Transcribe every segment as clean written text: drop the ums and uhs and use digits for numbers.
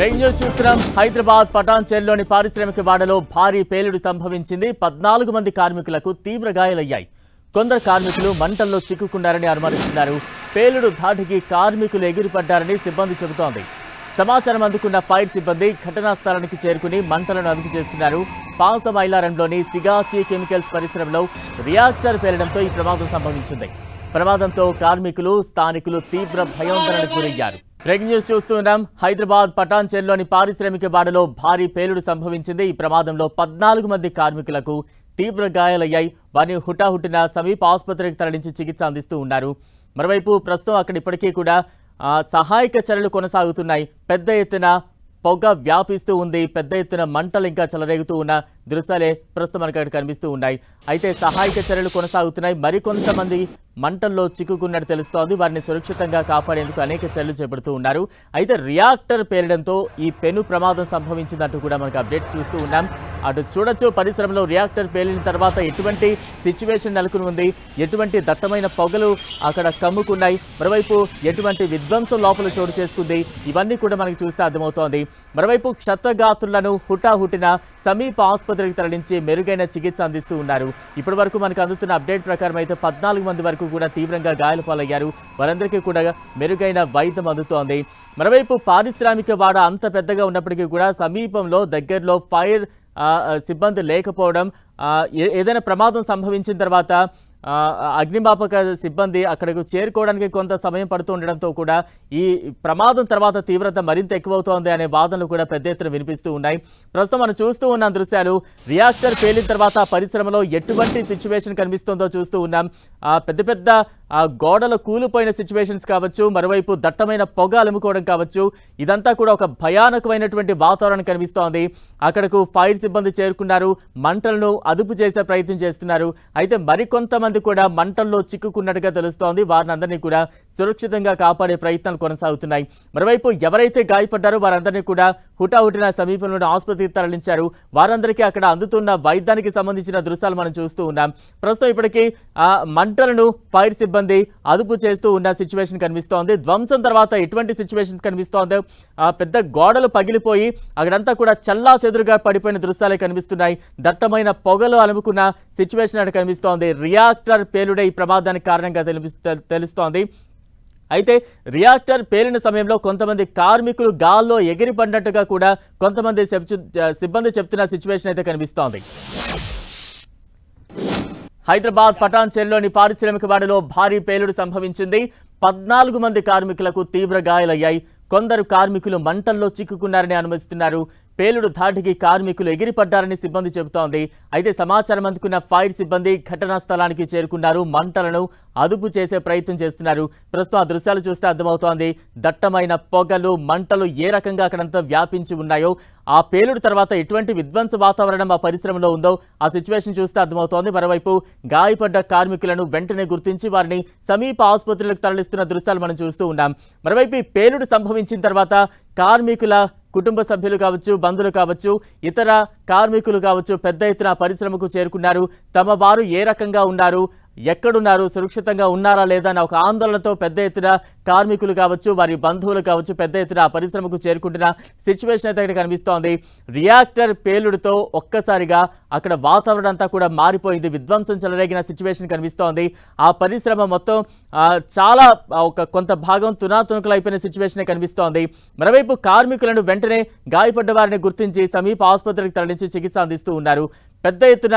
Breaking చూస్తున్నాం. హైదరాబాద్ పటాన్చెరులోని పారిశ్రామిక వాడలో భారీ పేలుడు సంభవించింది. 14 మంది కార్మికులకు తీవ్ర గాయాలయ్యాయి. కొందరు కార్మికులు మంటల్లో చిక్కుకున్నారని అనుమానిస్తున్నారు. పేలుడు ధాటికి కార్మికులు ఎగిరిపడ్డారని సిబ్బంది చెబుతోంది. సమాచారం అందుకున్న ఫైర్ సిబ్బంది ఘటనా స్థలానికి చేరుకుని మంటలను అదుపు చేస్తున్నారు. పాసమైలారంలోని సిగాచి కెమికల్స్ పరిశ్రమలో రియాక్టర్ పేలడంతో ఈ ప్రమాదం సంభవించింది. ప్రమాదంతో కార్మికులు, స్థానికులు తీవ్ర భయాందోళనకు గురయ్యారు. బ్రేకింగ్ న్యూస్ చూస్తున్నాం. హైదరాబాద్ పటాన్చెరులోని పారిశ్రామిక వాడలో భారీ పేలుడు సంభవించింది. ఈ ప్రమాదంలో 14 మంది కార్మికులకు తీవ్ర గాయాలయ్యాయి. వారిని హుటాహుటిన సమీప ఆసుపత్రికి తరలించి చికిత్స అందిస్తూ ఉన్నారు. మరోవైపు ప్రస్తుతం అక్కడ ఇప్పటికీ కూడా సహాయక చర్యలు కొనసాగుతున్నాయి. పెద్ద ఎత్తున పొగ వ్యాపిస్తూ ఉంది. పెద్ద ఎత్తున మంటలు ఇంకా చెలరేగుతూ ఉన్న దృశ్యాలే ప్రస్తుతం మనకు అక్కడ కనిపిస్తూ ఉన్నాయి. అయితే సహాయక చర్యలు కొనసాగుతున్నాయి. మరికొంతమంది మంటల్లో చిక్కుకున్నట్టు తెలుస్తోంది. వారిని సురక్షితంగా కాపాడేందుకు అనేక చర్యలు చేపడుతూ ఉన్నారు. అయితే రియాక్టర్ పేలడంతో ఈ పెను ప్రమాదం సంభవించిందంటూ కూడా మనకు అప్డేట్స్ చూస్తూ ఉన్నాం. అటు చూడొచ్చు, పరిశ్రమలో రియాక్టర్ పేలిన తర్వాత ఎటువంటి సిచ్యువేషన్ నెలకొని ఉంది, ఎటువంటి దట్టమైన పొగలు అక్కడ కమ్ముకున్నాయి, మరోవైపు ఎటువంటి విధ్వంసం లోపల చోటు చేసుకుంది, ఇవన్నీ కూడా మనకి చూస్తే అర్థమవుతోంది. మరోవైపు క్షతగాత్రులను హుటాహుటిన సమీప ఆసుపత్రికి తరలించి మెరుగైన చికిత్స అందిస్తూ ఉన్నారు. ఇప్పటి వరకు మనకు అందుతున్న అప్డేట్ ప్రకారం అయితే 14 మంది వరకు కూడా తీవ్రంగా గాయాల పాలయ్యారు. వారందరికీ కూడా మెరుగైన వైద్యం అందుతోంది. మరోవైపు పారిశ్రామిక వాడ అంత పెద్దగా ఉన్నప్పటికీ కూడా సమీపంలో దగ్గరలో ఫైర్ సిబ్బంది లేకపోవడం, ఏదైనా ప్రమాదం సంభవించిన తర్వాత అగ్నిమాపక సిబ్బంది అక్కడకు చేరుకోవడానికి కొంత సమయం పడుతూ ఉండడంతో కూడా ఈ ప్రమాదం తర్వాత తీవ్రత మరింత ఎక్కువవుతోంది అనే వాదనలు కూడా పెద్ద ఎత్తున వినిపిస్తూ ఉన్నాయి. ప్రస్తుతం మనం చూస్తూ ఉన్న దృశ్యాలు రియాక్టర్ పేలిన తర్వాత పరిశ్రమలో ఎటువంటి సిచ్యువేషన్ కనిపిస్తుందో చూస్తూ ఉన్నాం. పెద్ద పెద్ద గోడలు కూలిపోయిన సిచ్యువేషన్స్ కావచ్చు, మరోవైపు దట్టమైన పొగ అలుముకోవడం కావచ్చు, ఇదంతా కూడా ఒక భయానకమైనటువంటి వాతావరణం కనిపిస్తోంది. అక్కడకు ఫైర్ సిబ్బంది చేరుకున్నారు, మంటలను అదుపు చేసే ప్రయత్నం చేస్తున్నారు. అయితే మరికొంతమంది కూడా మంటల్లో చిక్కుకున్నట్టుగా తెలుస్తోంది. వారిని అందరినీ కూడా సురక్షితంగా కాపాడే ప్రయత్నాలు కొనసాగుతున్నాయి. మరోవైపు ఎవరైతే గాయపడ్డారో వారందరినీ కూడా హుటాహుటిన సమీపంలోని ఆసుపత్రికి తరలించారు. వారందరికీ అక్కడ అందుతున్న వైద్యానికి సంబంధించిన దృశ్యాలు మనం చూస్తూ ఉన్నాం. ప్రస్తుతం ఇప్పటికీ మంటలను ఫైర్ సిబ్బంది అదుపు చేస్తూ ఉన్న సిచ్యువేషన్ కనిపిస్తోంది. ధ్వంసం తర్వాత ఎటువంటి సిచ్యువేషన్స్ కనిపిస్తోందో, పెద్ద గోడలు పగిలిపోయి అక్కడంతా కూడా చల్లా చెదురుగా పడిపోయిన దృశ్యాలే కనిపిస్తున్నాయి. దట్టమైన పొగలు అలుముకున్న సిచ్యువేషన్ అక్కడ కనిపిస్తోంది. రియాక్టర్ పేలుడే ఈ ప్రమాదానికి కారణంగా తెలుస్తోంది. అయితే రియాక్టర్ పేలిన సమయంలో కొంతమంది కార్మికులు గాల్లో ఎగిరిపడినట్టుగా కూడా కొంతమంది సిబ్బంది చెప్తున్న సిచ్యువేషన్ అయితే కనిపిస్తోంది. హైదరాబాద్ పటాన్చెరులోని పారిశ్రామిక వాడలో భారీ పేలుడు సంభవించింది. 14 మంది కార్మికులకు తీవ్ర గాయాలయ్యాయి. కొందరు కార్మికులు మంటల్లో చిక్కుకున్నారని అనుమానిస్తున్నారు. పేలుడు ధాటికి కార్మికులు ఎగిరిపడ్డారని సిబ్బంది చెబుతోంది. అయితే సమాచారం అందుకున్న ఫైర్ సిబ్బంది ఘటనా స్థలానికి చేరుకున్నారు. మంటలను అదుపు చేసే ప్రయత్నం చేస్తున్నారు. ప్రస్తుతం ఆ దృశ్యాలు చూస్తే అర్థమవుతోంది. దట్టమైన పొగలు, మంటలు ఏ రకంగా అక్కడంతా వ్యాపించి ఉన్నాయో, ఆ పేలుడు తర్వాత ఎటువంటి విధ్వంస వాతావరణం ఆ పరిశ్రమలో ఉందో ఆ సిచ్యువేషన్ చూస్తే అర్థమవుతోంది. మరోవైపు గాయపడ్డ కార్మికులను వెంటనే గుర్తించి వారిని సమీప ఆసుపత్రులకు తరలిస్తున్న దృశ్యాలు మనం చూస్తూ ఉన్నాం. మరోవైపు పేలుడు సంభవించిన తర్వాత కార్మికుల కుటుంబ సభ్యులు కావచ్చు, బంధువులు కావచ్చు, ఇతర కార్మికులు కావచ్చు పెద్ద ఎత్తున పరిశ్రమకు చేరుకున్నారు. తమ వారు ఏ రకంగా ఉన్నారు, ఎక్కడున్నారు, సురక్షితంగా ఉన్నారా లేదా అన్న ఒక ఆందోళనతో పెద్ద ఎత్తున కార్మికులు కావచ్చు, వారి బంధువులు కావచ్చు పెద్ద ఎత్తున ఆ పరిశ్రమకు చేరుకుంటున్న సిచ్యువేషన్ అయితే ఇక్కడ కనిపిస్తోంది. రియాక్టర్ పేలుడుతో ఒక్కసారిగా అక్కడ వాతావరణం అంతా కూడా మారిపోయింది. విధ్వంసం చెలరేగిన సిచ్యువేషన్ కనిపిస్తోంది. ఆ పరిశ్రమ మొత్తం చాలా కొంత భాగం తునాతునకలు అయిపోయిన సిచ్యువేషన్ కనిపిస్తోంది. మరోవైపు కార్మికులను వెంటనే గాయపడ్డ వారిని గుర్తించి సమీప ఆసుపత్రికి తరలించి చికిత్స అందిస్తూ ఉన్నారు. పెద్ద ఎత్తున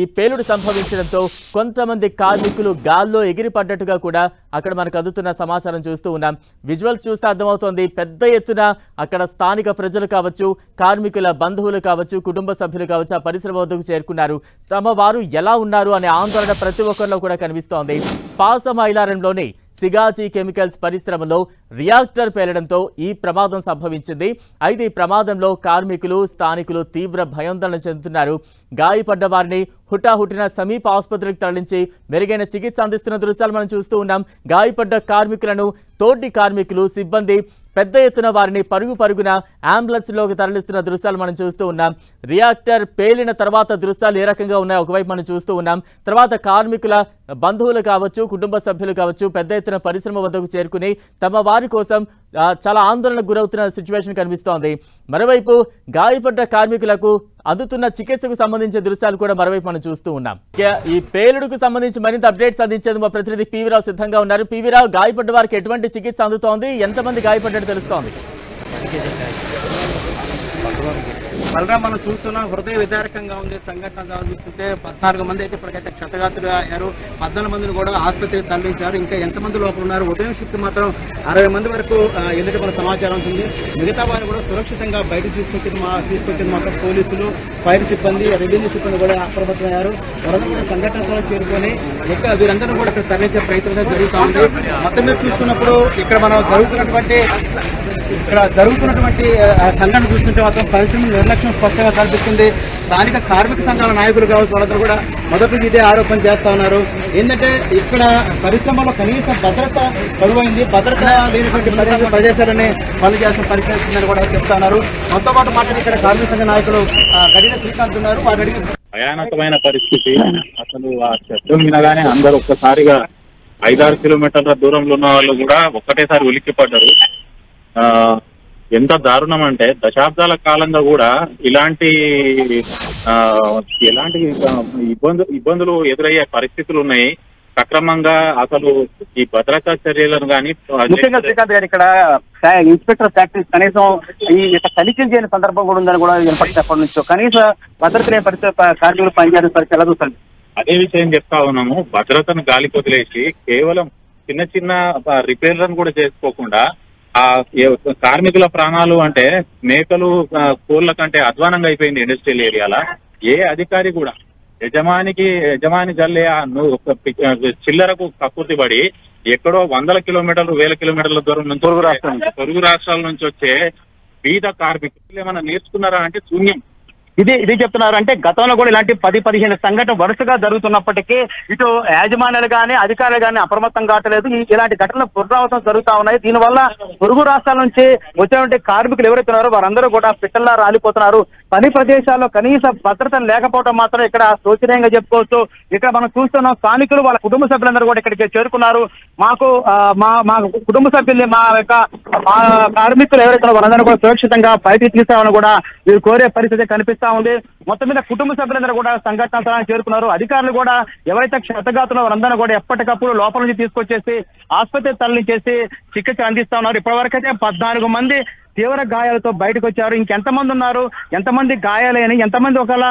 ఈ పేలుడు సంభవించడంతో కొంతమంది కార్మికులు గాల్లో ఎగిరిపడ్డట్టుగా కూడా అక్కడ మనకు అందుతున్న సమాచారం చూస్తూ ఉన్నాం. విజువల్స్ చూస్తే అర్థమవుతోంది. పెద్ద ఎత్తున అక్కడ స్థానిక ప్రజలు కావచ్చు, కార్మికుల బంధువులు కావచ్చు, కుటుంబ సభ్యులు కావచ్చు ఆ పరిశ్రమ వద్దకు చేరుకున్నారు. తమ వారు ఎలా ఉన్నారు అనే ఆందోళన ప్రతి ఒక్కరిలో కూడా కనిపిస్తోంది. పాసమైలారంలోని సిగాచి కెమికల్స్ పరిశ్రమలో రియాక్టర్ పేలడంతో ఈ ప్రమాదం సంభవించింది. అయితే ఈ ప్రమాదంలో కార్మికులు, స్థానికులు తీవ్ర భయాందోళన చెందుతున్నారు. గాయపడ్డ వారిని హుటాహుటిన సమీప ఆసుపత్రికి తరలించి మెరుగైన చికిత్స అందిస్తున్న దృశ్యాలు మనం చూస్తూ ఉన్నాం. గాయపడ్డ కార్మికులను తోటి కార్మికులు, సిబ్బంది పెద్ద ఎత్తున వారిని పరుగున అంబులెన్స్లోకి తరలిస్తున్న దృశ్యాలు మనం చూస్తూ ఉన్నాం. రియాక్టర్ పేలిన తర్వాత దృశ్యాలు ఏ రకంగా ఉన్నాయో ఒకవైపు మనం చూస్తూ ఉన్నాం. తర్వాత కార్మికుల బంధువులు కావచ్చు, కుటుంబ సభ్యులు కావచ్చు పెద్ద ఎత్తున పరిశ్రమ వద్దకు చేరుకుని తమ వారి కోసం చాలా ఆందోళనకు గురవుతున్న సిచ్యువేషన్ కనిపిస్తోంది. మరోవైపు గాయపడ్డ కార్మికులకు అందుతున్న చికిత్సకు సంబంధించిన దృశ్యాలు కూడా మరోవైపు మనం చూస్తూ ఉన్నాం. ఈ పేలుడుకు సంబంధించి మరింత అప్డేట్స్ అందించేందుకు మా ప్రతినిధి పివిరావు సిద్ధంగా ఉన్నారు. పివిరావు, గాయపడ్డ వారికి ఎటువంటి చికిత్స అందుతోంది, ఎంతమంది గాయపడ్డట్టు తెలుస్తోంది? బలరాం, మనం చూస్తున్నాం హృదయ విదారకంగా ఉంది సంఘటన చూస్తుంటే 14 మంది అయితే ఇప్పటికైతే క్షతగాతులు అయ్యారు. 14 మందిని కూడా ఆసుపత్రికి తరలించారు. ఇంకా ఎంతమంది లోపల ఉన్నారు? ఉదయం షిఫ్ట్ మాత్రం 60 మంది వరకు ఎన్నిటి మన సమాచారం ఉంది. మిగతా వారిని కూడా సురక్షితంగా బయటకు తీసుకొచ్చింది మాత్రం పోలీసులు, ఫైర్ సిబ్బంది, రెవెన్యూ సిబ్బంది కూడా అప్రమత్తమయ్యారు. వారందరూ కూడా సంఘటన స్థలం చేరుకొని వీరందరూ కూడా ఇక్కడ తరలించే ప్రయత్నం జరుగుతూ ఉంది. మొత్తం మీద చూసుకున్నప్పుడు ఇక్కడ జరుగుతున్నటువంటి సంఘటన చూస్తుంటే మాత్రం పరిశ్రమ నిర్లక్ష్యం స్పష్టంగా కనిపిస్తుంది. స్థానిక కార్మిక సంఘాల నాయకులు కావచ్చు, వాళ్ళందరూ కూడా మొదటి ఇదే ఆరోపణ చేస్తా ఉన్నారు. ఏంటంటే ఇక్కడ పరిశ్రమలో కనీస భద్రత కరువైంది, భద్రత లేనటువంటి ప్రదేశాలని పనులు చేసిన పరిస్థితి కూడా చెప్తా ఉన్నారు. మొత్తం పాటు మాట్లాడి ఇక్కడ కార్మిక సంఘ నాయకులు గడిన శ్రీకాంత్ ఉన్నారు. వారు అడిగి భయానకమైన పరిస్థితి. అసలు ఆ శబ్దం వినగానే అందరూ ఒక్కసారిగా 5-6 కిలోమీటర్ల దూరంలో ఉన్న వాళ్ళు కూడా ఒక్కటేసారి ఉలిక్కిపడ్డారు. ఎంత దారుణం అంటే దశాబ్దాల కాలంగా కూడా ఎలాంటి ఇబ్బందులు ఎదురయ్యే పరిస్థితులు ఉన్నాయి. సక్రమంగా అసలు ఈ భద్రతా చర్యలను కానీ ముఖ్యంగా శ్రీకాంత్ గారు ఇక్కడ ఇన్స్పెక్టర్ ఫ్యాక్టరీస్ కనీసం ఈ తనిఖీలు చేయని సందర్భం కూడా ఉందని కూడా వినపడినప్పటి నుంచో కనీస భద్రత లేని పరిస్థితి కార్మికులు పనిచేయడం పరిస్థితి ఎలా చూస్తుంది? అదే విషయం చెప్తా ఉన్నాము. భద్రతను గాలి వదిలేసి కేవలం చిన్న రిపేర్లను కూడా చేసుకోకుండా ఆ కార్మికుల ప్రాణాలు అంటే మేకలు కోళ్ల కంటే అధ్వానంగా అయిపోయింది ఇండస్ట్రియల్ ఏరియాలో. ఏ అధికారి కూడా యజమాని జల్లే చిల్లరకు కక్కుర్తి పడి ఎక్కడో 100 కిలోమీటర్లు 1000 కిలోమీటర్ల దూరం నుంచి పొరుగు రాష్ట్రాల నుంచి వచ్చే బీద కార్మికులు ఏమైనా నేర్చుకున్నారా అంటే శూన్యం. ఇది చెప్తున్నారు. అంటే గతంలో కూడా ఇలాంటి 10-15 సంఘటన వరుసగా జరుగుతున్నప్పటికీ ఇటు యాజమాన్యాలు కానీ అధికారులు కానీ అప్రమత్తం కావట్లేదు. ఇలాంటి ఘటనలు పునరావృతం జరుగుతా ఉన్నాయి. దీనివల్ల పొరుగు రాష్ట్రాల నుంచి వచ్చినటువంటి కార్మికులు ఎవరైతే ఉన్నారో వారందరూ కూడా పిట్టల్లా రాలిపోతున్నారు. పని ప్రదేశాల్లో కనీస భద్రత లేకపోవడం మాత్రం ఇక్కడ శోచనీయంగా చెప్పుకోవచ్చు. ఇక్కడ మనం చూస్తున్నాం స్థానికులు వాళ్ళ కుటుంబ సభ్యులందరూ కూడా ఇక్కడికి చేరుకున్నారు. మాకు మా కుటుంబ సభ్యుల్ని మా కార్మికులు ఎవరైతే వాళ్ళందరూ కూడా సురక్షితంగా బయటికి తీస్తామని కూడా వీరు కోరే పరిస్థితి కనిపిస్తా ఉంది. మొత్తం మీద కుటుంబ సభ్యులందరూ కూడా సంఘటనా స్థలానికి చేరుకున్నారు. అధికారులు కూడా ఎవరైతే క్షతగాతులో వారందరూ కూడా ఎప్పటికప్పుడు లోపల నుంచి తీసుకొచ్చేసి ఆసుపత్రి తరలించేసి చికిత్స అందిస్తా ఉన్నారు. ఇప్పటివరకైతే 14 మంది తీవ్ర గాయాలతో బయటకు వచ్చారు. ఇంకెంతమంది ఉన్నారు, ఎంతమంది గాయాలని, ఎంతమంది ఒకవేళ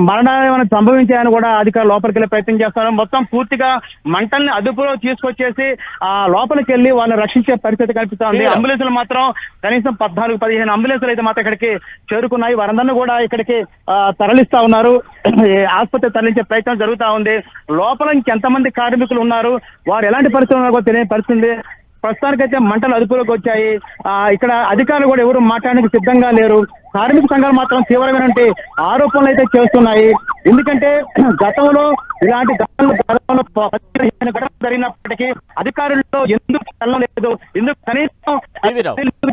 మరణాలు సంభవించాయని కూడా అధికారులు లోపలికి వెళ్ళే ప్రయత్నం చేస్తారు. మొత్తం పూర్తిగా మంటల్ని అదుపులో తీసుకొచ్చేసి లోపలికి వెళ్ళి వాళ్ళని రక్షించే పరిస్థితి కనిపిస్తా ఉంది. అంబులెన్సులు మాత్రం కనీసం 14-15 అంబులెన్సులు అయితే మాత్రం ఇక్కడికి చేరుకున్నాయి. వారందరినీ కూడా ఇక్కడికి తరలిస్తా ఉన్నారు. ఆసుపత్రి తరలించే ప్రయత్నం జరుగుతా ఉంది. లోపల ఇంకెంతమంది కార్మికులు ఉన్నారు, వారు ఎలాంటి పరిస్థితులు తెలియని పరిస్థితి. ప్రస్తుతానికైతే మంటలు అదుపులోకి వచ్చాయి. ఇక్కడ అధికారులు కూడా ఎవరు మాట్లాడడానికి సిద్ధంగా లేరు. కార్మిక సంఘాలు మాత్రం తీవ్రమైనటువంటి ఆరోపణలు అయితే చేస్తున్నాయి. ఎందుకంటే గతంలో ఇలాంటి ఘటనలు జరిగినప్పటికీ అధికారుల్లో ఎందుకు వెళ్ళలేదు, ఎందుకు కనీసం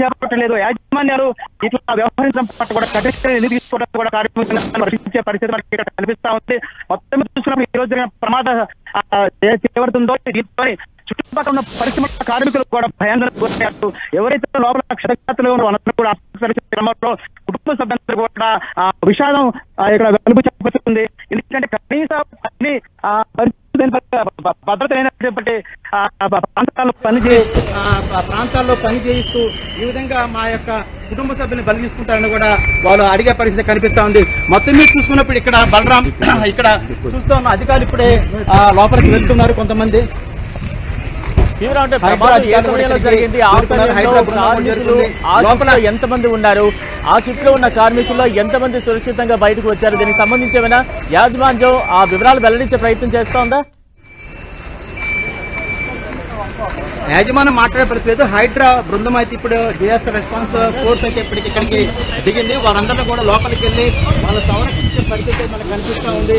చేపట్టలేదు, యాజమాన్యాలు ఇట్లా వ్యవహరించడం పట్ల కూడా కఠిన ఎందుకు తీసుకోవడం కూడా కార్మికులను రక్షించే పరిస్థితి మనకి ఇక్కడ కనిపిస్తా ఉంది. మొత్తం చూసినప్పుడు ఈ రోజు జరిగిన ప్రమాద ఎవరుతుందో దీంతో చుట్టుపక్కల ఉన్న పరిశ్రమ కార్మికులు కూడా భయాందోళన గురయ్యారు. ఎవరైతే లోపల క్షతగాతులు ఉన్నారో కూడా క్రమంలో కుటుంబ సభ్యులందరూ కూడా విషాదం ఇక్కడ కనిపించబడుతుంది. ఎందుకంటే కనీస భద్రత అయినటువంటి ప్రాంతాల్లో పనిచేయిస్తూ ఈ విధంగా మా యొక్క కుటుంబ సభ్యులను బలి తీసుకుంటారని కూడా వాళ్ళు అడిగే పరిస్థితి కనిపిస్తా ఉంది. మొత్తం మీద చూసుకున్నప్పుడు ఇక్కడ బలరాం ఇక్కడ చూస్తూ ఉన్న అధికారులు ఇప్పుడే లోపలికి వెళ్తున్నారు. కొంతమంది ఎంతమంది ఉన్నారు, ఆ షిఫ్ట్ లో ఉన్న కార్మికుల్లో ఎంతమంది సురక్షితంగా బయటకు వచ్చారు, దీనికి సంబంధించి ఏమైనా యాజమాన్యం ఆ వివరాలు వెల్లడించే ప్రయత్నం చేస్తోందా? యాజమాన్యం మాట్లాడే పరిస్థితి. హైడ్రా బృందం అయితే ఇప్పుడు డిజాస్టర్ రెస్పాన్స్ ఫోర్స్ అయితే ఇక్కడికి దిగింది. వారందరూ కూడా లోపలికి వెళ్ళి వాళ్ళు సంరక్షించే పరిస్థితి మనకు కనిపిస్తూ ఉంది.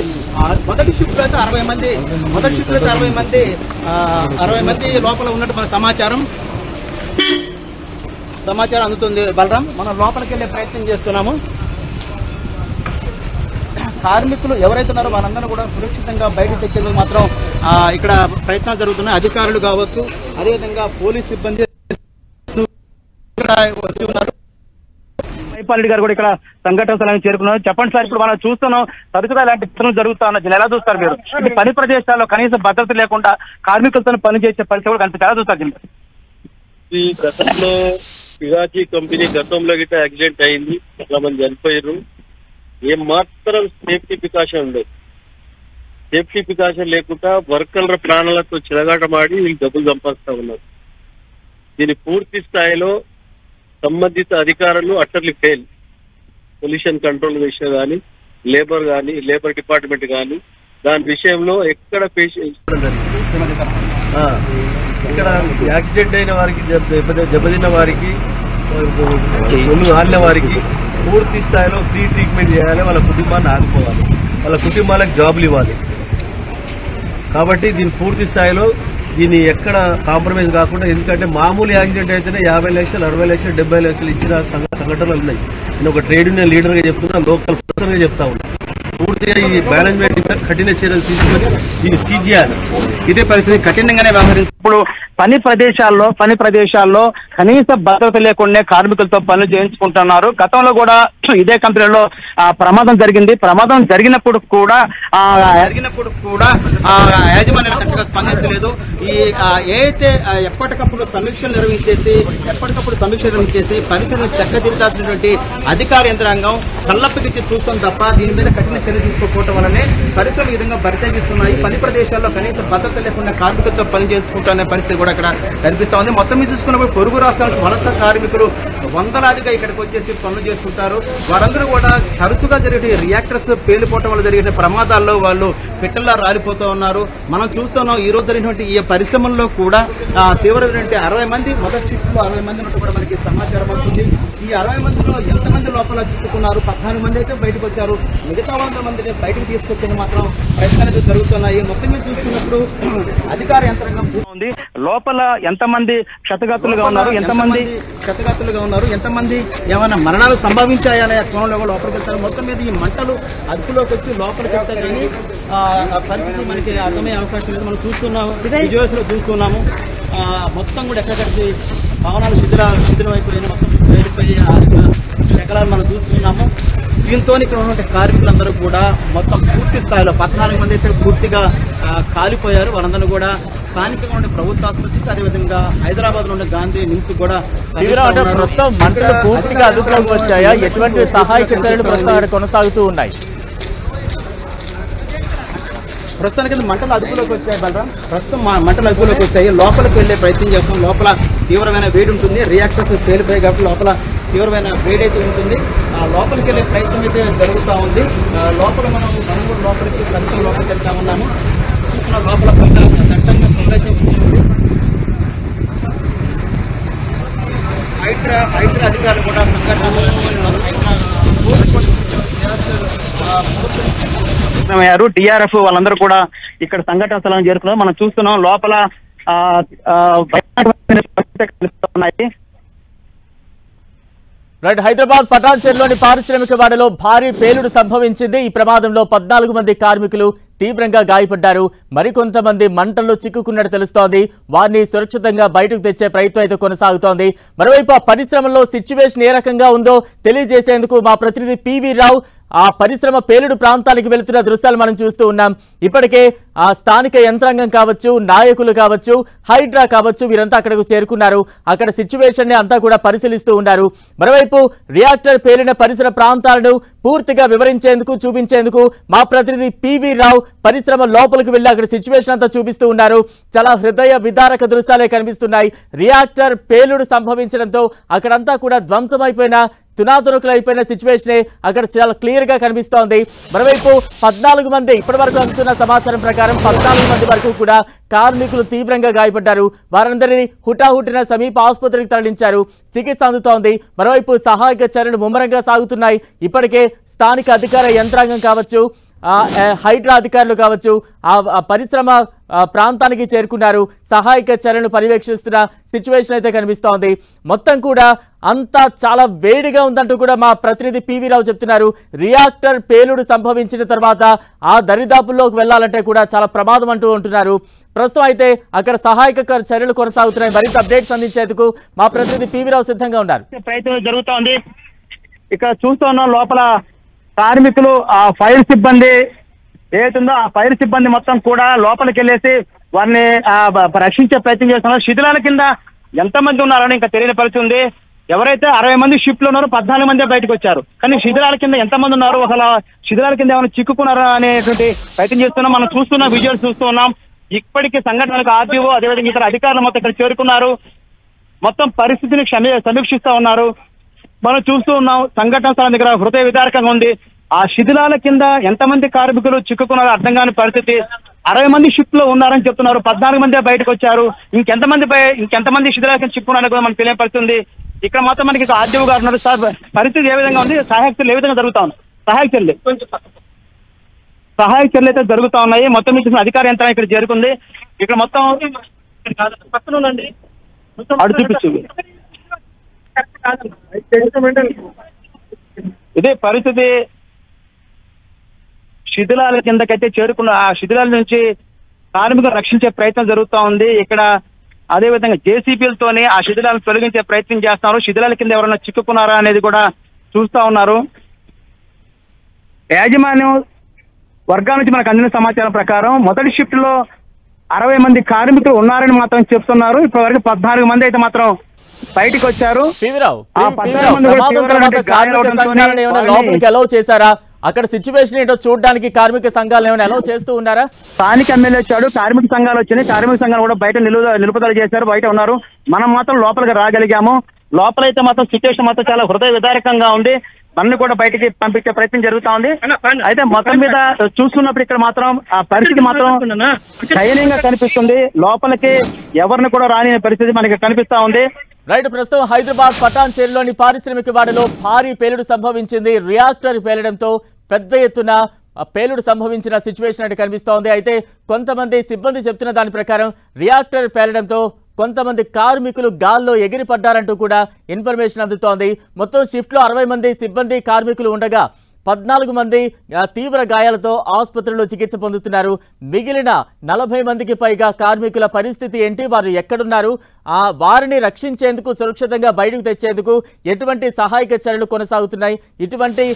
మొదటి షిఫ్ట్ అయితే 60 మంది లోపల ఉన్నట్టు మన సమాచారం. సమాచారం అందుతుంది బలరాం. మనం లోపలికి వెళ్ళే ప్రయత్నం చేస్తున్నాము. కార్మికులు ఎవరైతే ఉన్నారో వాళ్ళందరూ కూడా సురక్షితంగా బయటకు తెచ్చేందుకు మాత్రం ఇక్కడ ప్రయత్నాలు జరుగుతున్నాయి. అధికారులు కావచ్చు, అదేవిధంగా పోలీస్ సిబ్బంది వచ్చి ఉన్నారు. మైపాల్ గారు కూడా ఇక్కడ సంఘటన స్థలానికి చేరుకున్నారు. చెప్పండి సార్, ఇప్పుడు మనం చూస్తున్నాం తరచుగా ఇలాంటి ఘటనలు జరుగుతా ఉన్నాయి. ఎలా చూస్తారు మీరు? ఇది పని ప్రదేశాల్లో కనీసం భద్రత లేకుండా కార్మికులతో పనిచేసే పరిస్థితి కూడా కనిపిస్తుంది. ఎలా చూస్తారు? ఈ గతంలో పిగాచి కంపెనీ గతంలో గిట్ట యాక్సిడెంట్ అయింది, చాలా మంది చనిపోయారు. ఏం మాత్రం సేఫ్టీ ప్రికాషన్ ఉండదు. సేఫ్టీ ప్రికాషన్ లేకుండా వర్కర్ల ప్రాణాలతో చిరగాటమాడి వీళ్ళు డబ్బులు సంపాదిస్తా ఉన్నారు. దీని పూర్తి స్థాయిలో సంబంధిత అధికారులు అటర్లీ ఫెయిల్. పొల్యూషన్ కంట్రోల్ విషయం కానీ, లేబర్ డిపార్ట్మెంట్ కానీ దాని విషయంలో ఎక్కడ ఇక్కడ యాక్సిడెంట్ అయిన వారికి, దెబ్బతిన్న వారికి, ఒళ్ళు ఆడిన వారికి పూర్తి స్థాయిలో ఫ్రీ ట్రీట్మెంట్ చేయాలి. వాళ్ళ కుటుంబాన్ని ఆదుకోవాలి, వాళ్ళ కుటుంబాలకు జాబులు ఇవ్వాలి. కాబట్టి దీన్ని పూర్తి స్థాయిలో దీన్ని ఎక్కడ కాంప్రమైజ్ కాకుండా, ఎందుకంటే మామూలు యాక్సిడెంట్ అయితేనే 50 లక్షలు, 60 లక్షలు, 70 లక్షలు ఇచ్చిన సంఘటనలు ఉన్నాయి. నేను ఒక ట్రేడ్ యూనియన్ లీడర్ గా చెప్తున్నా, లోకల్ పర్సన్ గా చెప్తా ఉన్నా. పూర్తిగా ఈ మేనేజ్మెంట్ కఠిన చర్యలు తీసుకొని దీన్ని సీజ్ చేయాలి. ఇదే పరిస్థితి కఠినంగానే వ్యవహరించారు. ఇప్పుడు పని ప్రదేశాల్లో కనీస భద్రత లేకుండా కార్మికులతో పనులు చేయించుకుంటున్నారు. గతంలో కూడా ఇదే కంపెనీలో ప్రమాదం జరిగింది. ప్రమాదం జరిగినప్పుడు కూడా యాజమాన్యాలు కరెక్ట్గా స్పందించలేదు. ఈ ఏదైతే ఎప్పటికప్పుడు సమీక్షలు నిర్వహించేసి పరిస్థితిని చక్కదిద్దాల్సినటువంటి అధికార యంత్రాంగం కళ్ళప్పగిచ్చి చూస్తాం తప్ప దీని మీద కఠిన చర్య తీసుకోకపోవడం వల్లనే పరిశ్రమ ఈ విధంగా బరితెగిస్తున్నాయి. పని ప్రదేశాల్లో కనీస భద్రత లేకుండా కార్మికులతో పని చేయించుకుంటున్న పరిస్థితి కూడా ఇక్కడ కనిపిస్తా ఉంది. మొత్తం మీద చూసుకున్నప్పుడు పొరుగు రాష్ట్రాల నుంచి వలస కార్మికులు వందలాదిగా ఇక్కడికి వచ్చేసి పనులు చేసుకుంటారు. వారందరూ కూడా తరచుగా జరిగే రియాక్టర్స్ పేలిపోవడం వల్ల జరిగిన ప్రమాదాల్లో వాళ్ళు పిట్టల్లా రాలిపోతూ ఉన్నారు. మనం చూస్తున్నాం ఈ రోజు జరిగినటువంటి ఈ పరిశ్రమల్లో కూడా తీవ్రమైనటువంటి 60 మంది మొదటి షిఫ్ట్ లో 60 మంది ఉన్నట్టు కూడా మనకి సమాచారం వస్తుంది. ఈ 60 మందిలో ఎంతమంది లోపల చిక్కుకున్నారు? 14 మంది అయితే బయటకు వచ్చారు. మిగతా 100 మందిని బయటకు తీసుకొచ్చేది మాత్రం ప్రయత్నాలు జరుగుతున్నాయి. మొత్తం మీద చూసుకున్నప్పుడు అధికార యంత్రాంగం ఉంది. లోపల ఎంతమంది క్షతగాత్రులుగా ఉన్నారు, ఎంతమంది ఏమైనా మరణాలు సంభవించాయనే కోణంలో కూడా లోపలికి వెళ్తారు. మొత్తం మీద ఈ మంటలు అదుపులోకి వచ్చి లోపలికి వెళ్తారు కానీ పరిస్థితి మనకి అర్థమయ్యే అవకాశం లేదు. మనం చూస్తున్నాము, విజువల్స్ లో చూస్తున్నాము. మొత్తం కూడా ఎక్కడికి భవనాలు శిథిలమైపోయిన మొత్తం వేడిపోయి శకలాలు మనం చూస్తున్నాము. దీంతో ఇక్కడ ఉన్నటువంటి కార్మికులందరూ కూడా మొత్తం పూర్తి స్థాయిలో 14 మంది అయితే పూర్తిగా కాలిపోయారు. వారందరూ కూడా స్థానికంగా ఉండే ప్రభుత్వ ఆసుపత్రికి, అదేవిధంగా హైదరాబాద్ లో ఉండే గాంధీ నిమ్స్ కూడా ప్రస్తుతం మంటలు పూర్తిగా అదుపులోకి వచ్చాయా? ఎటువంటి సహాయక చర్యలు ప్రస్తుతం కొనసాగుతూ ఉన్నాయి? ప్రస్తుతానికి మంటలు అదుపులోకి వచ్చాయి బలరాం. ప్రస్తుతం మంటలు అదుపులోకి వచ్చాయి. లోపలికి వెళ్లే ప్రయత్నం చేస్తాం. లోపల తీవ్రమైన వేడి ఉంటుంది. రియాక్టర్స్ పేలిపోయాయి కాబట్టి లోపల తీవ్రమైన వేడి అయితే ఉంటుంది. లోపలికి వెళ్లే ప్రయత్నం అయితే జరుగుతూ ఉంది. లోపల మనం కూడా లోపలికి పరిశ్రమ లోపలికి వెళ్తా ఉన్నాము. చూసిన లోపల దట్టంగా పొగైతే ఉంటుంది. హైడ్రా అధికారులు కూడా టీఆర్ఎఫ్ వాళ్ళందరూ కూడా ఇక్కడ సంఘటన స్థలాన్ని చేరుకున్నారు. మనం చూస్తున్నాం లోపల ఉన్నాయి. రైట్, హైదరాబాద్ పటాన్చెరులోని పారిశ్రామిక వాడలో భారీ పేలుడు సంభవించింది. ఈ ప్రమాదంలో 14 మంది కార్మికులు తీవ్రంగా గాయపడ్డారు. మరికొంతమంది మంటల్లో చిక్కుకున్నట్టు తెలుస్తోంది. వారిని సురక్షితంగా బయటకు తెచ్చే ప్రయత్నం అయితే కొనసాగుతోంది. మరోవైపు ఆ పరిశ్రమలో సిచ్యువేషన్ ఏ రకంగా ఉందో తెలియజేసేందుకు మా ప్రతినిధి పివి రావు ఆ పరిశ్రమ పేలుడు ప్రాంతానికి వెళుతున్న దృశ్యాలు మనం చూస్తూ ఉన్నాం. ఇప్పటికే ఆ స్థానిక యంత్రాంగం కావచ్చు, నాయకులు కావచ్చు, హైడ్రా కావచ్చు, వీరంతా అక్కడకు చేరుకున్నారు. అక్కడ సిచ్యువేషన్ ని అంతా కూడా పరిశీలిస్తూ ఉన్నారు. మరోవైపు రియాక్టర్ పేలిన పరిసర ప్రాంతాలను పూర్తిగా వివరించేందుకు, చూపించేందుకు మా ప్రతినిధి పివి రావు పరిశ్రమ లోపలికి వెళ్లి అక్కడ సిచ్యువేషన్ అంతా చూపిస్తూ ఉన్నారు. చాలా హృదయ విదారక దృశ్యాలే కనిపిస్తున్నాయి. రియాక్టర్ పేలుడు సంభవించడంతో అక్కడంతా కూడా ధ్వంసమైపోయిన, తునాతునకులైపోయిన సిచ్యువేషనే అక్కడ చాలా క్లియర్ గా కనిపిస్తోంది. మరోవైపు 14 మంది ఇప్పటి వరకు అందుతున్న సమాచారం ప్రకారం 14 మంది వరకు కూడా కార్మికులు తీవ్రంగా గాయపడ్డారు. వారందరినీ హుటాహుటిన సమీప ఆసుపత్రికి తరలించారు. చికిత్స అందుతోంది. మరోవైపు సహాయక చర్యలు ముమ్మరంగా సాగుతున్నాయి. ఇప్పటికే స్థానిక అధికార యంత్రాంగం కావచ్చు, హైడ్రా అధికారులు కావచ్చు ఆ పరిశ్రమ ప్రాంతానికి చేరుకున్నారు. సహాయక చర్యలను పర్యవేక్షిస్తున్న సిచ్యువేషన్ అయితే కనిపిస్తోంది. మొత్తం కూడా అంతా చాలా వేడిగా ఉందంటూ కూడా మా ప్రతినిధి పివి రావు చెప్తున్నారు. రియాక్టర్ పేలుడు సంభవించిన తర్వాత ఆ దరిదాపుల్లోకి వెళ్లాలంటే కూడా చాలా ప్రమాదం అంటూ ఉంటున్నారు. ప్రస్తుతం అయితే అక్కడ సహాయక చర్యలు కొనసాగుతున్నాయి. మరింత అప్డేట్స్ అందించేందుకు మా ప్రతినిధి పివి రావు సిద్ధంగా ఉన్నారు. ప్రయత్నం జరుగుతోంది. ఇక్కడ చూస్తున్నాం లోపల కార్మికులు ఆ ఫైర్ సిబ్బంది ఏదైతుందో ఆ ఫైర్ సిబ్బంది మొత్తం కూడా లోపలికి వెళ్ళేసి వారిని రక్షించే ప్రయత్నం చేస్తున్నారు. శిథిలాల కింద ఎంతమంది ఉన్నారని ఇంకా తెలియని పరిస్థితి ఉంది. ఎవరైతే 60 మంది షిఫ్ట్ లో ఉన్నారో 14 మంది బయటకు వచ్చారు. కానీ శిథిలాల కింద ఎంతమంది ఉన్నారు, అసలు శిథిలాల కింద ఏమైనా చిక్కుకున్నారా అనేటువంటి ప్రయత్నం చేస్తున్నాం. మనం చూస్తున్నాం, విజువల్స్ చూస్తూ ఉన్నాం. ఇప్పటికీ సంఘటనలకు ఆర్టీఓ అదేవిధంగా ఇతర అధికారులు మొత్తం ఇక్కడ చేరుకున్నారు. మొత్తం పరిస్థితిని సమీక్షిస్తూ ఉన్నారు. మనం చూస్తూ ఉన్నాం సంఘటన స్థలం దగ్గర హృదయ విదారకంగా ఉంది. ఆ శిథిలాల కింద ఎంతమంది కార్మికులు చిక్కుకున్నారో అర్థం కాని పరిస్థితి. 60 మంది షిఫ్ట్ లో ఉన్నారని చెప్తున్నారు, 14 మంది బయటకు వచ్చారు. ఇంకెంతమంది శిథిలాల కింద చిక్కుకున్నారని కూడా మనకు తెలియని పరిస్థితి ఉంది. ఇక్కడ మాత్రం మనకి ఆర్టీఓ గారు ఉన్నారు. సార్, పరిస్థితి ఏ విధంగా ఉంది? సహాయక చర్యలు ఏ విధంగా జరుగుతా ఉన్నాయి? సహాయక చర్యలు అయితే జరుగుతా ఉన్నాయి. మొత్తం మీద అధికార యంత్రాంగం ఇక్కడ చేరుకుంది. ఇక్కడ మొత్తం అడు చూపించు. ఇదే పరిస్థితి. శిథిలాల కిందకైతే చేరుకున్న ఆ శిథిలాల నుంచి కార్మికులు రక్షించే ప్రయత్నం జరుగుతూ ఉంది. ఇక్కడ అదేవిధంగా జేసీబీలతోనే ఆ శిథిలాలను తొలగించే ప్రయత్నం చేస్తున్నారు. శిథిలాల కింద ఎవరైనా చిక్కుకున్నారా అనేది కూడా చూస్తా ఉన్నారు. యాజమాన్యం వర్గాల నుంచి మనకు అందిన సమాచారం ప్రకారం మొదటి షిఫ్ట్ లో 60 మంది కార్మికులు ఉన్నారని మాత్రం చెప్తున్నారు. ఇప్పటివరకు 14 మంది అయితే మాత్రం బయటకు వచ్చారు. లోపలికి అలౌ చేశారా? అక్కడ సిచ్యువేషన్ ఏంటో చూడడానికి కార్మిక సంఘాలు ఏమైనా అలౌ చేస్తూ ఉన్నారా? స్థానిక ఎమ్మెల్యే వచ్చాడు, కార్మిక సంఘాలు వచ్చినాయి. కార్మిక సంఘాలు కూడా బయట నిలుపుదల చేశారు, బయట ఉన్నారు. మనం మాత్రం లోపలికి రాగలిగాము. లోపలైతే మాత్రం సిచ్యువేషన్ మాత్రం చాలా హృదయ విదారకంగా ఉంది. మనల్ని కూడా బయటికి పంపించే ప్రయత్నం జరుగుతా ఉంది. అయితే మొత్తం మీద చూస్తున్నప్పుడు ఇక్కడ మాత్రం ఆ పరిస్థితి మాత్రం దయనీయంగా కనిపిస్తుంది. లోపలికి ఎవరిని కూడా రాని పరిస్థితి మనకి కనిపిస్తా ఉంది. రైట్, ప్రస్తుతం హైదరాబాద్ పటాన్చేరులోని పారిశ్రామిక వాడలో భారీ పేలుడు సంభవించింది. రియాక్టర్ పేలడంతో పెద్ద ఎత్తున పేలుడు సంభవించిన సిచ్యువేషన్ అంటే కనిపిస్తోంది. అయితే కొంతమంది సిబ్బంది చెప్తున్న దాని ప్రకారం రియాక్టర్ పేలడంతో కొంతమంది కార్మికులు గాల్లో ఎగిరిపడ్డారంటూ కూడా ఇన్ఫర్మేషన్ అందుతోంది. మొత్తం షిఫ్ట్లో 60 మంది సిబ్బంది కార్మికులు ఉండగా 14 మంది తీవ్ర గాయాలతో ఆసుపత్రిలో చికిత్స పొందుతున్నారు. మిగిలిన 40 మందికి పైగా కార్మికుల పరిస్థితి ఏంటి, వారు ఎక్కడున్నారు, వారిని రక్షించేందుకు సురక్షితంగా బయటకు తెచ్చేందుకు ఎటువంటి సహాయక చర్యలు కొనసాగుతున్నాయి? ఇటువంటి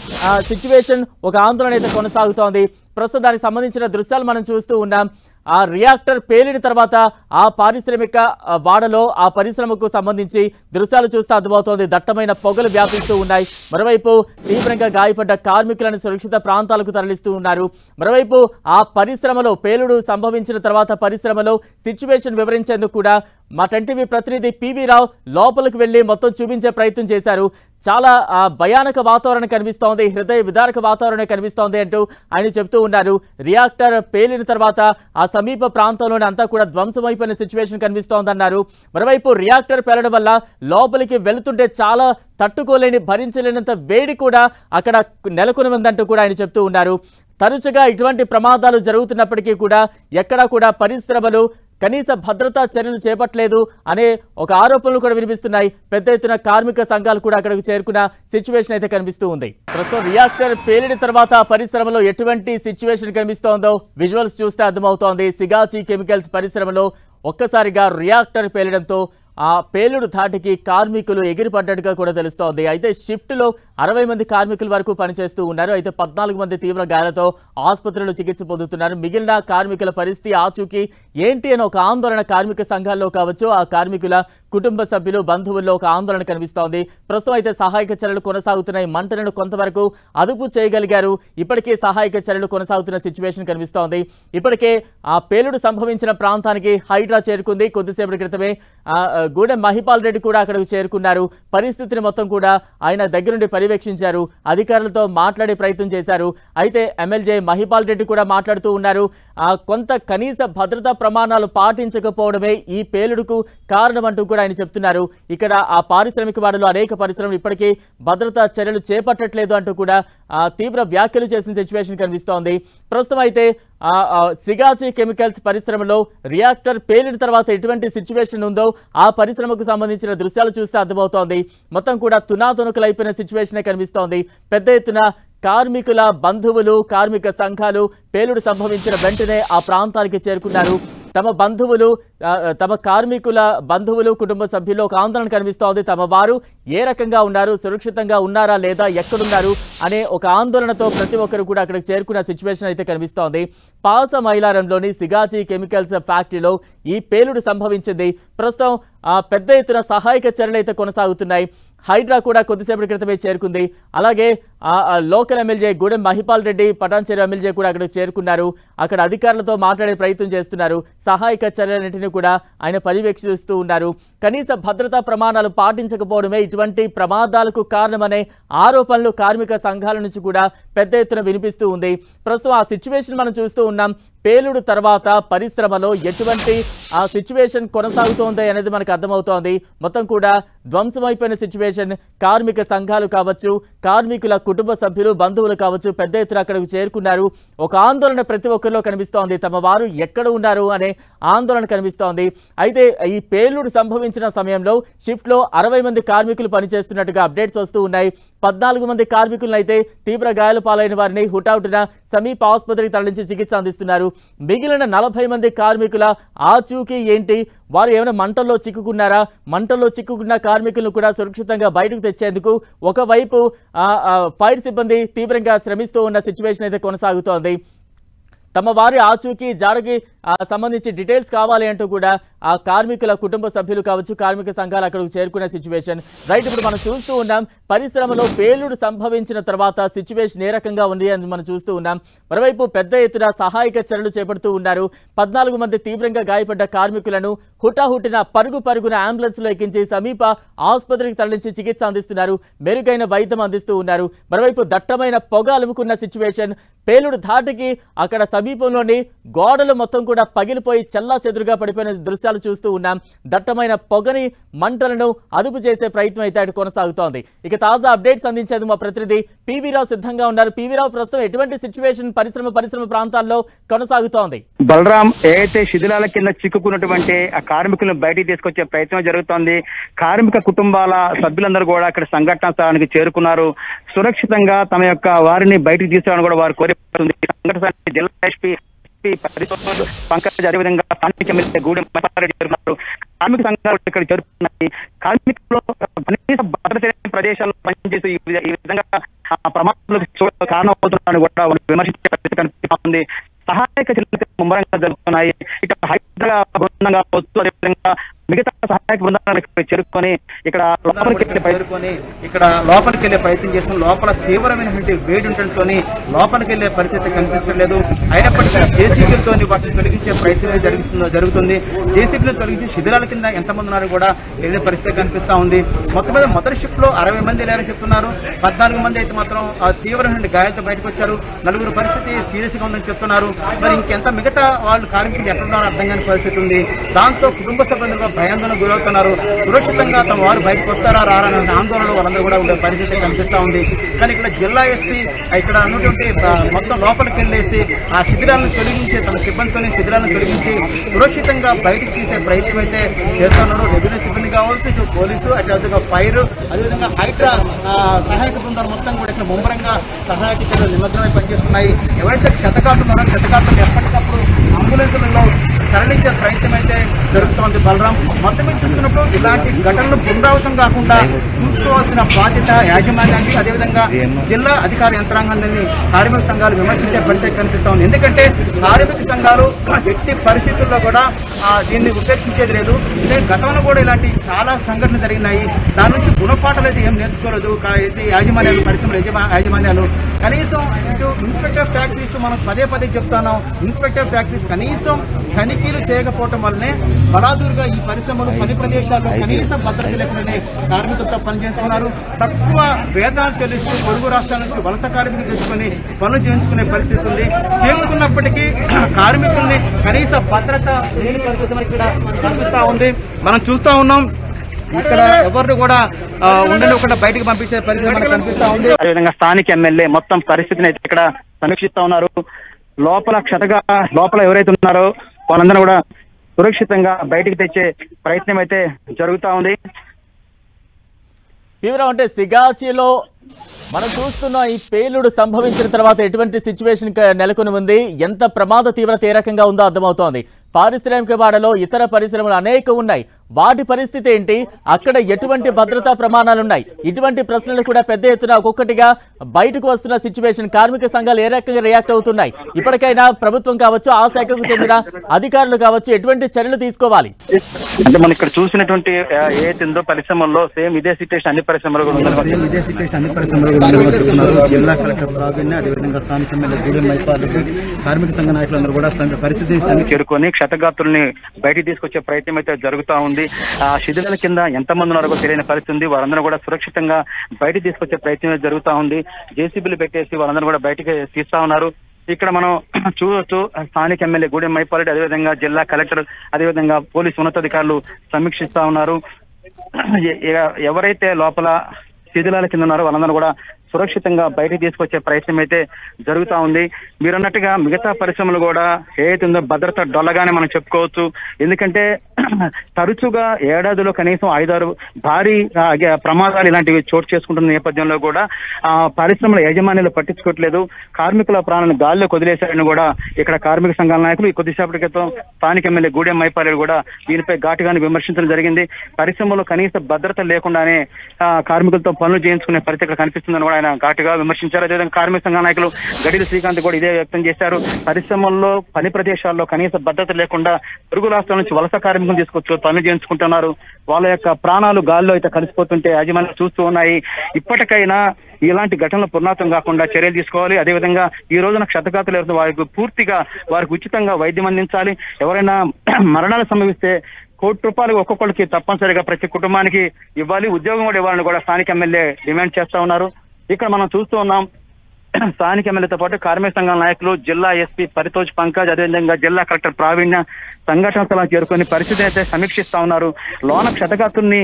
సిచ్యువేషన్ ఒక ఆందోళన అయితే కొనసాగుతోంది. ప్రస్తుతం దానికి సంబంధించిన దృశ్యాలు మనం చూస్తూ ఉన్నాం. ఆ రియాక్టర్ పేలిన తర్వాత ఆ పారిశ్రామిక వాడలో ఆ పరిశ్రమకు సంబంధించి దృశ్యాలు చూస్తే అర్థమవుతోంది. దట్టమైన పొగలు వ్యాపిస్తూ ఉన్నాయి. మరోవైపు తీవ్రంగా గాయపడ్డ కార్మికులను సురక్షిత ప్రాంతాలకు తరలిస్తూ ఉన్నారు. మరోవైపు ఆ పరిశ్రమలో పేలుడు సంభవించిన తర్వాత పరిశ్రమలో సిచ్యువేషన్ వివరించేందుకు కూడా మా టెన్టీవీ ప్రతినిధి పివి రావు లోపలికి వెళ్లి మొత్తం చూపించే ప్రయత్నం చేశారు. చాలా భయానక వాతావరణం కనిపిస్తోంది, హృదయ విదారక వాతావరణం కనిపిస్తోంది అంటూ ఆయన చెప్తూ ఉన్నారు. రియాక్టర్ పేలిన తర్వాత ఆ సమీప ప్రాంతంలోనే అంతా కూడా ధ్వంసమైపోయిన సిచ్యువేషన్ కనిపిస్తోందన్నారు. మరోవైపు రియాక్టర్ పేలడం వల్ల లోపలికి వెళుతుంటే చాలా తట్టుకోలేని, భరించలేనంత వేడి కూడా అక్కడ నెలకొని ఉందంటూ కూడా ఆయన చెప్తూ ఉన్నారు. తరచుగా ఇటువంటి ప్రమాదాలు జరుగుతున్నప్పటికీ కూడా ఎక్కడా కూడా పరిశ్రమలు కనీస భద్రతా చర్యలు చేపట్టలేదు అనే ఒక ఆరోపణలు కూడా వినిపిస్తున్నాయి. పెద్ద ఎత్తున కార్మిక సంఘాలు కూడా అక్కడికి చేరుకున్న సిచ్యువేషన్ అయితే కనిపిస్తూ ఉంది. ప్రస్తుతం రియాక్టర్ పేలిన తర్వాత పరిశ్రమలో ఎటువంటి సిచ్యువేషన్ కనిపిస్తోందో విజువల్స్ చూస్తే అర్థమవుతోంది. సిగాచి కెమికల్స్ పరిశ్రమలో ఒక్కసారిగా రియాక్టర్ పేలడంతో ఆ పేలుడు ధాటికి కార్మికులు ఎగిరిపడ్డట్టుగా కూడా తెలుస్తోంది. అయితే షిఫ్ట్లో 60 మంది కార్మికుల వరకు పనిచేస్తూ ఉన్నారు. అయితే 14 మంది తీవ్ర గాయాలతో ఆసుపత్రిలో చికిత్స పొందుతున్నారు. మిగిలిన కార్మికుల పరిస్థితి ఆచూకీ ఏంటి అని ఒక ఆందోళన కార్మిక సంఘాల్లో కావచ్చు, ఆ కార్మికుల కుటుంబ సభ్యులు, బంధువుల్లో ఒక ఆందోళన కనిపిస్తోంది. ప్రస్తుతం అయితే సహాయక చర్యలు కొనసాగుతున్నాయి. మంటలను కొంతవరకు అదుపు చేయగలిగారు. ఇప్పటికే సహాయక చర్యలు కొనసాగుతున్న సిచ్యువేషన్ కనిపిస్తోంది. ఇప్పటికే ఆ పేలుడు సంభవించిన ప్రాంతానికి హైడ్రా చేరుకుంది. కొద్దిసేపటి క్రితమే గూడెం మహిపాల్ రెడ్డి కూడా అక్కడికి చేరుకున్నారు. పరిస్థితిని మొత్తం కూడా ఆయన దగ్గరుండి పర్యవేక్షించారు, అధికారులతో మాట్లాడే ప్రయత్నం చేశారు. అయితే ఎమ్మెల్యే మహిపాల్ రెడ్డి కూడా మాట్లాడుతూ ఉన్నారు, కొంత కనీస భద్రతా ప్రమాణాలు పాటించకపోవడమే ఈ పేలుడుకు కారణం అంటూ కూడా ఆయన చెప్తున్నారు. ఇక్కడ ఆ పారిశ్రామిక వాడలో అనేక పరిశ్రమలు ఇప్పటికీ భద్రతా చర్యలు చేపట్టట్లేదు అంటూ కూడా తీవ్ర వ్యాఖ్యలు చేసిన సిచ్యువేషన్ కనిపిస్తోంది. ప్రస్తుతం అయితే సిగాచి కెమికల్స్ పరిశ్రమలో రియాక్టర్ పేలిన తర్వాత ఎటువంటి సిచ్యువేషన్ ఉందో ఆ పరిశ్రమకు సంబంధించిన దృశ్యాలు చూస్తే అర్థమవుతోంది. మొత్తం కూడా తునాతునకలైపోయిన సిచ్యువేషనే కనిపిస్తోంది. పెద్ద ఎత్తున కార్మికుల బంధువులు, కార్మిక సంఘాలు పేలుడు సంభవించిన వెంటనే ఆ ప్రాంతానికి చేరుకున్నారు. తమ బంధువులు, తమ కార్మికుల బంధువులు, కుటుంబ సభ్యులు ఒక ఆందోళన కనిపిస్తోంది. తమ వారు ఏ రకంగా ఉన్నారు, సురక్షితంగా ఉన్నారా లేదా, ఎక్కడున్నారు అనే ఒక ఆందోళనతో ప్రతి ఒక్కరు కూడా అక్కడికి చేరుకున్న సిచ్యువేషన్ అయితే కనిపిస్తోంది. పాసమైలారంలోని సిగాచి కెమికల్స్ ఫ్యాక్టరీలో ఈ పేలుడు సంభవించింది. ప్రస్తుతం పెద్ద ఎత్తున సహాయక చర్యలు అయితే కొనసాగుతున్నాయి. హైడ్రా కూడా కొద్దిసేపటి క్రితమే చేరుకుంది. అలాగే local MLA Gudem Mahipal Reddy, Patancheru MLA కూడా అక్కడికి చేరుకున్నారు. అక్కడ అధికారులతో మాట్లాడే ప్రయత్నం చేస్తున్నారు. సహాయక చర్యలన్నింటినీ కూడా ఆయన పర్యవేక్షిస్తూ ఉన్నారు. కనీస భద్రతా ప్రమాణాలు పాటించకపోవడమే ఇటువంటి ప్రమాదాలకు కారణమనే ఆరోపణలు కార్మిక సంఘాల నుంచి కూడా పెద్ద ఎత్తున వినిపిస్తూ ఉంది. ప్రస్తుతం ఆ సిచ్యువేషన్ మనం చూస్తూ ఉన్నాం. పేలుడు తర్వాత పరిశ్రమలో ఎటువంటి ఆ సిచ్యువేషన్ కొనసాగుతోంది అనేది మనకు అర్థమవుతోంది. మొత్తం కూడా ధ్వంసమైపోయిన సిచ్యువేషన్. కార్మిక సంఘాలు కావచ్చు, కార్మికుల కుటుంబ సభ్యులు, బంధువులు కావచ్చు పెద్ద ఎత్తున అక్కడికి చేరుకున్నారు. ఒక ఆందోళన ప్రతి ఒక్కరిలో కనిపిస్తోంది. తమ వారు ఎక్కడ ఉన్నారు అనే ఆందోళన కనిపిస్తోంది. అయితే ఈ పేలుడు సంభవించిన సమయంలో షిఫ్ట్లో 60 మంది కార్మికులు పనిచేస్తున్నట్టుగా అప్డేట్స్ వస్తూ ఉన్నాయి. 14 మంది కార్మికులను అయితే తీవ్ర గాయాల పాలైన వారిని హుటాహుటిన సమీప ఆసుపత్రికి తరలించి చికిత్స అందిస్తున్నారు. మిగిలిన 40 మంది కార్మికుల ఆచూకీ ఏంటి, వారు ఏమైనా మంటల్లో చిక్కుకున్నారా, మంటల్లో చిక్కుకున్న కార్మికులను కూడా సురక్షితంగా బయటకు తెచ్చేందుకు ఒకవైపు ఫైర్ సిబ్బంది తీవ్రంగా శ్రమిస్తూ ఉన్న సిచ్యువేషన్ అయితే కొనసాగుతోంది. తమ వారి ఆచూకీ జాడకి సంబంధించి డీటెయిల్స్ కావాలి అంటూ కూడా ఆ కార్మికుల కుటుంబ సభ్యులు కావచ్చు, కార్మిక సంఘాలు అక్కడికి చేరుకునే సిచ్యువేషన్ రైట్. ఇప్పుడు మనం చూస్తూ ఉన్నాం పరిశ్రమలో పేలుడు సంభవించిన తర్వాత సిచ్యువేషన్ ఏ రకంగా ఉంది అని మనం చూస్తూ ఉన్నాం. మరోవైపు పెద్ద ఎత్తున సహాయక చర్యలు చేపడుతూ ఉన్నారు. 14 మంది తీవ్రంగా గాయపడ్డ కార్మికులను హుటాహుటిన పరుగున అంబులెన్స్ లో ఎక్కించి సమీప ఆసుపత్రికి తరలించి చికిత్స అందిస్తున్నారు. మెరుగైన వైద్యం అందిస్తూ ఉన్నారు. మరోవైపు దట్టమైన పొగ అలుముకున్న సిచ్యువేషన్. పేలుడు ధాటికి అక్కడ సమీపంలోని గోడలు మొత్తం కూడా పగిలిపోయి చెల్లా చెదురుగా పడిపోయిన దృశ్యాలు చూస్తూ ఉన్నాం. దట్టమైన పొగని, మంటలను అదుపు చేసే ప్రయత్నం అయితే అటు కొనసాగుతోంది. ఇక తాజా అప్డేట్స్ అందించేందుకు మా ప్రతినిధి పివి రావు సిద్ధంగా ఉన్నారు. పివి రావు, ప్రస్తుతం ఎటువంటి సిచ్యువేషన్ పరిశ్రమ ప్రాంతాల్లో కొనసాగుతోంది? బలరాం, ఏదైతే శిథిలాల కింద చిక్కుకున్నటువంటి ఆ కార్మికులను బయటికి తీసుకొచ్చే ప్రయత్నం జరుగుతోంది. కార్మిక కుటుంబాల సభ్యులందరూ కూడా అక్కడ సంఘటనా స్థలానికి చేరుకున్నారు. సురక్షితంగా తమ యొక్క వారిని బయటికి తీసుకురావాలని కూడా వారు కోరిపోతుంది. సంఘటన జిల్లా ఎస్పీ పంకజ్, అదేవిధంగా స్థానిక ఎమ్మెల్యే గూడెం మహిపాల్ రెడ్డి చేరుకున్నారు. కార్మిక సంఘాలు ఇక్కడ చేరుకున్నాయి. కార్మికులు కనీస భద్రత ప్రదేశాల్లో పనిచేసి ఈ విధంగా ప్రమాదాలకు కారణమవుతున్నారని కూడా వాళ్ళు విమర్శించే పరిస్థితి కనిపిస్తుంది. సహాయక చర్యలు ముమ్మరంగా జరుగుతున్నాయి. ఇక హైదరాబాద్ బృందంగా వస్తూ అదేవిధంగా మిగతా సహాయక బృందాలు చేరుకొని ఇక్కడ లోపలికి వెళ్ళే ప్రయత్నం చేస్తున్నాం. లోపల తీవ్రమైనటువంటి వేడి ఉండటంతో లోపలికి వెళ్ళే పరిస్థితి కనిపించలేదు. అయినప్పటికీ జేసీబీలతో వాటిని తొలగించే ప్రయత్నం జరుగుతుంది. జేసీబీలను తొలగించి శిథిలాల కింద ఎంతమంది ఉన్నారో కూడా వెళ్ళే పరిస్థితి కనిపిస్తా ఉంది. మొత్తం మీద మొదటి షిఫ్ట్ లో 60 మంది వెళ్ళారని చెప్తున్నారు. 14 మంది అయితే మాత్రం తీవ్రమైన గాయాలతో బయటకు వచ్చారు. 4 పరిస్థితి సీరియస్ గా ఉందని చెప్తున్నారు. మరి ఇంకెంత మిగతా వాళ్ళు కార్మికులు ఎక్కడున్నారో అర్థం కాని పరిస్థితి ఉంది. దాంతో కుటుంబ సభ్యులుగా భయాందోళన గురవుతున్నారు. సురక్షితంగా తమ వారు బయటకు వస్తారా రారా అనే ఆందోళనలో వాళ్ళందరూ కూడా ఉండే పరిస్థితి కనిపిస్తా ఉంది. కానీ ఇక్కడ జిల్లా ఎస్పీ ఇక్కడ ఉన్నటువంటి మొత్తం లోపలికి వెళ్ళేసి ఆ శిథిలాలను తొలగించి, తమ సిబ్బందితోనే శిథిలాలను తొలగించి సురక్షితంగా బయటకు తీసే ప్రయత్నం అయితే చేస్తున్నారు. రెవెన్యూ సిబ్బంది కావచ్చు, ఇటు పోలీసు, అదేవిధంగా ఫైర్, అదేవిధంగా హైడ్రా సహాయక బృందాలు మొత్తం కూడా ఇక్కడ ముమ్మరంగా సహాయక చర్యలు నిమగ్నమై పనిచేస్తున్నాయి. ఎవరైతే క్షతగాతున్నారో క్షతగాతులు ఎప్పటికప్పుడు అంబులెన్సులలో తరలించే ప్రయత్నం అయితే జరుగుతోంది. బలరాం, మొత్తం మీద చూసుకున్నప్పుడు ఇలాంటి ఘటనలు పునరావృతం కాకుండా చూసుకోవాల్సిన బాధ్యత యాజమాన్యానికి, అదేవిధంగా జిల్లా అధికార యంత్రాంగాన్ని కార్మిక సంఘాలు విమర్శించే పరిస్థితి కనిపిస్తోంది. ఎందుకంటే కార్మిక సంఘాలు ఎట్టి పరిస్థితుల్లో కూడా దీన్ని ఉపేక్షించేది లేదు. గతంలో కూడా ఇలాంటి చాలా సంఘటనలు జరిగినాయి. దాని నుంచి గుణపాఠాలు అయితే ఏం నేర్చుకోలేదు యాజమాన్యాలు, పరిశ్రమల యాజమాన్యాలు. కనీసం ఇటు ఇన్స్పెక్టర్ ఫ్యాక్టరీస్ మనం పదే చెప్తున్నాం. ఇన్స్పెక్టర్ ఫ్యాక్టరీస్ కనీసం తనిఖీ తనిఖీలు చేయకపోవటం వల్లనే బలాదూరుగా ఈ పరిశ్రమలు పని ప్రదేశాల్లో కనీసం భద్రత లేకుండానే కార్మికులతో పనిచేస్తున్నారు. తక్కువ వేతనాలు చెల్లిస్తూ పొరుగు రాష్ట్రాల నుంచి వలస కార్మికులు తెచ్చుకొని పనులు చేయించుకునే పరిస్థితి ఉంది. చేయించుకున్నప్పటికీ కార్మికుల్ని కనీస భద్రత లేని పరిస్థితి ఇక్కడ కనిపిస్తా ఉంది. మనం చూస్తా ఉన్నాం, ఇక్కడ ఎవరిని కూడా ఉండలేకుండా బయటకు పంపించే పరిస్థితి మనకు కనిపిస్తా ఉంది. అదేవిధంగా స్థానిక ఎమ్మెల్యే మొత్తం పరిస్థితిని అయితే ఇక్కడ సమీక్షిస్తా ఉన్నారు. లోపల ఎవరైతే ఉన్నారో వాళ్ళందరూ కూడా సురక్షితంగా బయటికి తెచ్చే ప్రయత్నం అయితే జరుగుతా ఉంది. తీవ్రం అంటే సిగాచిలో మనం చూస్తున్న ఈ పేలుడు సంభవించిన తర్వాత ఎటువంటి సిచ్యువేషన్ నెలకొని ఉంది, ఎంత ప్రమాద తీవ్రత ఏ రకంగా ఉందో అర్థమవుతోంది. పారిశ్రామిక వాడలో ఇతర పరిశ్రమలు అనేక ఉన్నాయి, వాటి పరిస్థితి ఏంటి, అక్కడ ఎటువంటి భద్రతా ప్రమాణాలున్నాయి, ఇటువంటి ప్రశ్నలు కూడా పెద్ద ఎత్తున ఒక్కొక్కటిగా బయటకు వస్తున్న సిచ్యువేషన్. కార్మిక సంఘాలు ఏ రకంగా రియాక్ట్ అవుతున్నాయి, ఇప్పటికైనా ప్రభుత్వం కావచ్చు, ఆ శాఖకు చెందిన అధికారులు కావచ్చు, ఎటువంటి చర్యలు తీసుకోవాలి? అంటే మనం ఇక్కడ చూసినటువంటి ఏదో పరిశ్రమల్లో సేమ్ ఇదే సిచ్యువేషన్ అన్ని పరిశ్రమలు కూడా జిల్లా కలెక్టర్ ప్రావీణ్య, అదేవిధంగా స్థానిక ఎమ్మెల్యే గూడెం మైపాల్రెడ్డి, కార్మిక సంఘ నాయకులందరూ కూడా పరిస్థితిని చేరుకొని క్షతగాత్రుల్ని బయటికి తీసుకొచ్చే ప్రయత్నం అయితే జరుగుతూ ఉంది. ఆ శిథిలాల కింద ఎంతమంది ఉన్నారో తెలియని పరిస్థితి ఉంది. వారందరూ కూడా సురక్షితంగా బయటికి తీసుకొచ్చే ప్రయత్నం జరుగుతూ ఉంది. జేసీబీలు పెట్టేసి వాళ్ళందరూ కూడా బయటికి తీస్తా ఉన్నారు. ఇక్కడ మనం చూడొచ్చు, స్థానిక ఎమ్మెల్యే గూడెం మైపాల్రెడ్డి, అదేవిధంగా జిల్లా కలెక్టర్, అదేవిధంగా పోలీసు ఉన్నతాధికారులు సమీక్షిస్తా ఉన్నారు. ఎవరైతే లోపల శిథిలాల కింద ఉన్నారో వాళ్ళందరూ కూడా సురక్షితంగా బయటికి తీసుకొచ్చే ప్రయత్నం అయితే జరుగుతూ ఉంది. మీరు అన్నట్టుగా మిగతా పరిశ్రమలు కూడా ఏదైతుందో భద్రత డొల్లగానే మనం చెప్పుకోవచ్చు. ఎందుకంటే తరచుగా ఏడాదిలో కనీసం 5-6 భారీ ప్రమాదాలు ఇలాంటివి చోటు చేసుకుంటున్న నేపథ్యంలో కూడా పరిశ్రమల యాజమాన్యాలు పట్టించుకోవట్లేదు. కార్మికుల ప్రాణాలను గాల్లో వదిలేశారని కూడా ఇక్కడ కార్మిక సంఘాల నాయకులు కొద్దిసేపటి క్రితం స్థానిక ఎమ్మెల్యే గూడెం మైపాల్రెడ్డి కూడా దీనిపై ఘాటుగానే విమర్శించడం జరిగింది. పరిశ్రమలో కనీస భద్రత లేకుండానే కార్మికులతో పనులు చేయించుకునే పరిస్థితి కనిపిస్తుందని కూడా ఆయన ఘాటుగా విమర్శించారు. అదేవిధంగా కార్మిక సంఘ నాయకులు గడిల శ్రీకాంత్ కూడా ఇదే వ్యక్తం చేశారు. పరిశ్రమల్లో పని ప్రదేశాల్లో కనీస భద్రత లేకుండా పొరుగు రాష్ట్రాల నుంచి వలస కార్మికులు తీసుకొచ్చి పనులు చేయించుకుంటున్నారు. వాళ్ళ యొక్క ప్రాణాలు గాల్లో అయితే కలిసిపోతుంటే యాజమాన్యాలు చూస్తూ ఉన్నాయి. ఇప్పటికైనా ఇలాంటి ఘటనలు పునరావృతం కాకుండా చర్యలు తీసుకోవాలి. అదేవిధంగా ఈ రోజున క్షతగాతులు ఎవరైతే వారికి పూర్తిగా వారికి ఉచితంగా వైద్యం అందించాలి. ఎవరైనా మరణాలు సంభవిస్తే ₹1,00,00,000 ఒక్కొక్కరికి తప్పనిసరిగా ప్రతి కుటుంబానికి ఇవ్వాలి. ఉద్యోగం కూడా ఇవ్వాలని కూడా స్థానిక ఎమ్మెల్యే డిమాండ్ చేస్తా ఉన్నారు. ఇక్కడ మనం చూస్తూ ఉన్నాం, స్థానిక ఎమ్మెల్యేతో పాటు కార్మిక సంఘాల నాయకులు, జిల్లా ఎస్పీ పరితోష్ పంకజ్, అదేవిధంగా జిల్లా కలెక్టర్ ప్రావీణ్య సంఘటన స్థలానికి చేరుకొని పరిస్థితిని అయితే సమీక్షిస్తా ఉన్నారు. లోన క్షతగాతుల్ని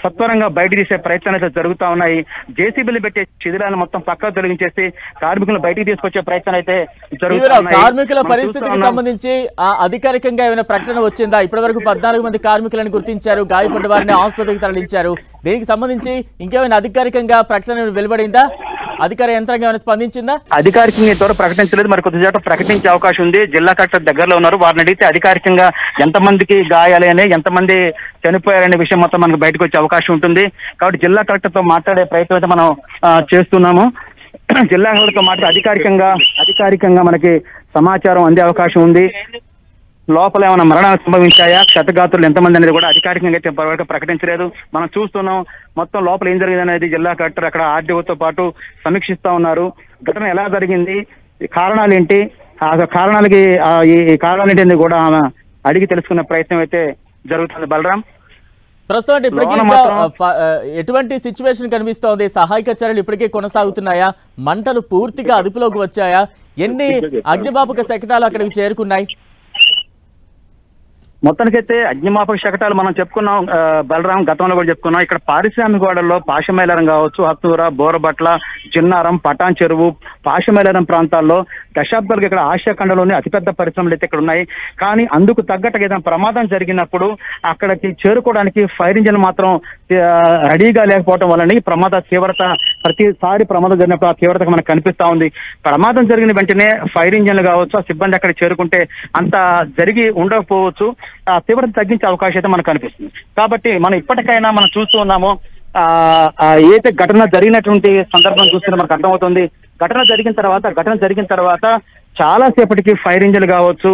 సత్వరంగా బయట తీసే ప్రయత్నాలు అయితే జరుగుతూ ఉన్నాయి. జేసీబీలు పెట్టే శిథిలాలను మొత్తం పక్కకు తొలగించేసి కార్మికులను బయటికి తీసుకొచ్చే ప్రయత్నం అయితే జరుగుతున్నాయి. కార్మికుల పరిస్థితికి సంబంధించి అధికారికంగా ఏమైనా ప్రకటన వచ్చిందా? ఇప్పటి వరకు 14 మంది కార్మికులను గుర్తించారు, గాయపడ్డ వారిని ఆసుపత్రికి తరలించారు. దీనికి సంబంధించి ఇంకేమైనా అధికారికంగా ప్రకటన వెలువడిందా? అధికార యంత్రాంగం ఏమైనా స్పందించిందా? అధికారికంగా ఇంతవరకు ప్రకటించలేదు. మరి కొద్దిసేపు ప్రకటించే అవకాశం ఉంది. జిల్లా కలెక్టర్ దగ్గరలో ఉన్నారు. వారిని అడిగితే అధికారికంగా ఎంతమందికి గాయాలని, ఎంతమంది చనిపోయారనే విషయం మొత్తం మనకు బయటకు వచ్చే అవకాశం ఉంటుంది. కాబట్టి జిల్లా కలెక్టర్ తో మాట్లాడే ప్రయత్నం అయితే మనం చేస్తున్నాము. జిల్లా కలెక్టర్ తో మాట్లాడి అధికారికంగా మనకి సమాచారం అందే అవకాశం ఉంది. లోపల ఏమైనా మరణాలు సంభవించాయా, క్షతగాతులు ఎంతమంది అనేది కూడా అధికారికంగా అయితే ఇప్పటివరకు ప్రకటించలేదు. మనం చూస్తున్నాం మొత్తం లోపల ఏం జరిగింది అనేది జిల్లా కలెక్టర్ అక్కడ ఆర్డీఓతో పాటు సమీక్షిస్తా ఉన్నారు. ఘటన ఎలా జరిగింది, కారణాలు ఏంటి, ఆ కారణాలకి ఈ కారణాలు ఏంటి కూడా ఆమె అడిగి తెలుసుకునే ప్రయత్నం అయితే జరుగుతుంది. బలరాం, ప్రస్తుతం ఇప్పటికీ ఎటువంటి సిచ్యువేషన్ కనిపిస్తోంది? సహాయక చర్యలు ఇప్పటికే కొనసాగుతున్నాయా? మంటలు పూర్తిగా అదుపులోకి వచ్చాయా? ఎన్ని అగ్నిమాపక శకటాలు అక్కడికి చేరుకున్నాయి? మొత్తానికైతే అగ్నిమాపక శకటాలు మనం చెప్పుకున్నాం బలరాం, గతంలో కూడా చెప్పుకున్నాం. ఇక్కడ పారిశ్రామిక వాడల్లో పాషమైలారం కావచ్చు, హత్తూర, బోరబట్ల, జిన్నారం, పటాన్ చెరువు, పాషమైలారం ప్రాంతాల్లో దశాబ్దాలుగా ఇక్కడ ఆసియా ఖండంలోని అతిపెద్ద పరిశ్రమలు అయితే ఇక్కడ ఉన్నాయి. కానీ అందుకు తగ్గట్టుగా ఏదైనా ప్రమాదం జరిగినప్పుడు అక్కడికి చేరుకోవడానికి ఫైర్ ఇంజిన్ మాత్రం రెడీగా లేకపోవడం వల్ల ప్రమాద తీవ్రత ప్రతిసారి ప్రమాదం జరిగినప్పుడు ఆ తీవ్రత మనకు కనిపిస్తా ఉంది. ప్రమాదం జరిగిన వెంటనే ఫైర్ ఇంజిన్లు కావచ్చు, ఆ సిబ్బంది అక్కడ చేరుకుంటే అంత జరిగి ఉండకపోవచ్చు. ఆ తీవ్రత తగ్గించే అవకాశం అయితే మనకు కనిపిస్తుంది. కాబట్టి మనం ఇప్పటికైనా మనం చూస్తూ ఉన్నాము, ఏదైతే ఘటన జరిగినటువంటి సందర్భం చూస్తుంటే మనకు అర్థమవుతుంది. ఘటన జరిగిన తర్వాత చాలా సేపటికి ఫైర్ ఇంజిన్లు కావచ్చు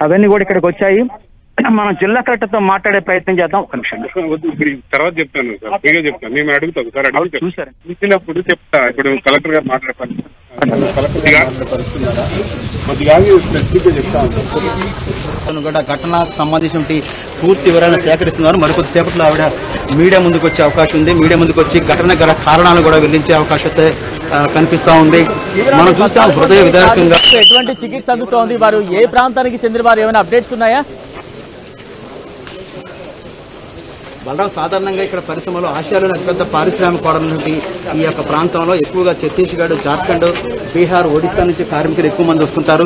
అవన్నీ కూడా ఇక్కడికి వచ్చాయి. మనం జిల్లా కలెక్టర్ తో మాట్లాడే ప్రయత్నం చేద్దాం. ఒక నిమిషం తర్వాత చెప్తాను సార్, ఫ్రీగా చెప్తాను. నేను అడుగుతాను సార్, చూసారు చూసినప్పుడు చెప్తా. ఇప్పుడు కలెక్టర్ గారు మాట్లాడతాను. కూడా ఘటనకు సంబంధించి పూర్తి వివరాలను సేకరిస్తున్నారు. మరికొద్ది సేపట్లో ఆవిడ మీడియా ముందుకు వచ్చే అవకాశం ఉంది. మీడియా ముందుకు వచ్చి ఘటన గల కారణాలు కూడా వెల్లడించే అవకాశం అయితే కనిపిస్తా ఉంది. మనం చూస్తాం హృదయ విదారకంగా ఎటువంటి చికిత్స అందుతోంది, వారు ఏ ప్రాంతానికి చెందిన వారు, ఏమైనా అప్డేట్స్ ఉన్నాయా? బలరాం, సాధారణంగా ఇక్కడ పరిశ్రమలో ఆసియాలోని అతిపెద్ద పారిశ్రామిక ఉన్నటువంటి ఈ యొక్క ప్రాంతంలో ఎక్కువగా ఛత్తీస్గఢ్, జార్ఖండ్, బీహార్, ఒడిశా నుంచి కార్మికులు ఎక్కువ మంది వస్తుంటారు.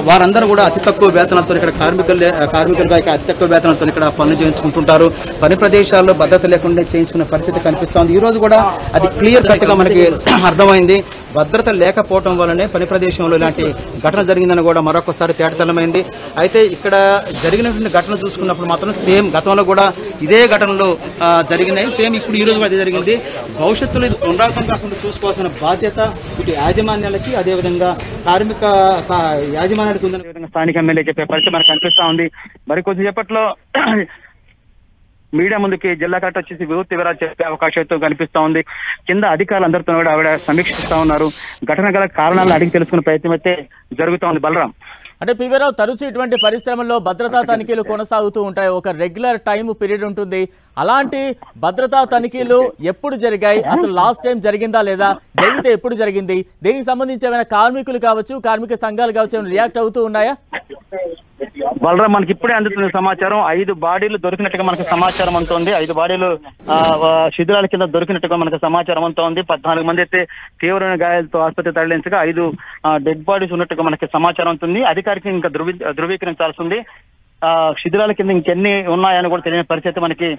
వారందరూ కూడా అతి తక్కువ వేతనాలతో ఇక్కడ కార్మికులుగా ఇక్కడ అతి తక్కువ వేతనాలతో ఇక్కడ పనులు చేయించుకుంటుంటారు. పని ప్రదేశాల్లో భద్రత లేకుండా చేయించుకునే పరిస్థితి కనిపిస్తోంది. ఈ రోజు కూడా అది క్లియర్ కట్ గా మనకి అర్థమైంది. భద్రత లేకపోవడం వల్లనే పని ప్రదేశంలో ఇలాంటి ఘటన జరిగిందని కూడా మరొకసారి తేటతెల్లమైంది. అయితే ఇక్కడ జరిగినటువంటి ఘటన చూసుకున్నప్పుడు మాత్రం సేమ్ గతంలో కూడా ఇదే ఘటనలు జరిగినాయి. సేమ్ ఇప్పుడు ఈ రోజు కూడా అదే జరిగింది. భవిష్యత్తులో ఇది పునరావృతం కాకుండా చూసుకోవాల్సిన బాధ్యత ఇటు యాజమాన్యాలకి, అదేవిధంగా కార్మిక యాజమాన్యానికి ఉందని విధంగా స్థానిక ఎమ్మెల్యే చెప్పే పరిస్థితి మనకు కనిపిస్తా ఉంది. మరి కొద్దిసేపట్లో మీడియా ముందుకి జిల్లా కలెక్టర్ వచ్చేసి వివృత్తి వివరాలు చెప్పే అవకాశంతో కనిపిస్తా ఉంది. కింద అధికారులందరితో కూడా ఆవిడ సమీక్షిస్తా ఉన్నారు. ఘటన గల కారణాలను అడిగి తెలుసుకునే ప్రయత్నం అయితే జరుగుతూ ఉంది. బలరాం, అంటే పివిరావు, తరచూ ఇటువంటి పరిశ్రమల్లో భద్రతా తనిఖీలు కొనసాగుతూ ఉంటాయి. ఒక రెగ్యులర్ టైం పీరియడ్ ఉంటుంది. అలాంటి భద్రతా తనిఖీలు ఎప్పుడు జరిగాయి, అసలు లాస్ట్ టైం జరిగిందా లేదా, జరిగితే ఎప్పుడు జరిగింది, దీనికి సంబంధించి ఏమైనా కార్మికులు కావచ్చు, కార్మిక సంఘాలు కావచ్చు, ఏమైనా రియాక్ట్ అవుతూ ఉన్నాయా? బలరాం, మనకి ఇప్పుడే అందుతున్న సమాచారం 5 బాడీలు దొరికినట్టుగా మనకు సమాచారం అందుతోంది. 5 బాడీలు శిథిరాల కింద దొరికినట్టుగా మనకు సమాచారం అందుతోంది. 14 మంది అయితే తీవ్రమైన గాయాలతో ఆసుపత్రి తరలించగా 5 డెడ్ బాడీస్ ఉన్నట్టుగా మనకి సమాచారం ఉంటుంది. అధికారికంగా ఇంకా ధృవీకరించాల్సి ఉంది. శిథిరాల కింద ఇంకెన్ని ఉన్నాయని కూడా తెలియని పరిస్థితి మనకి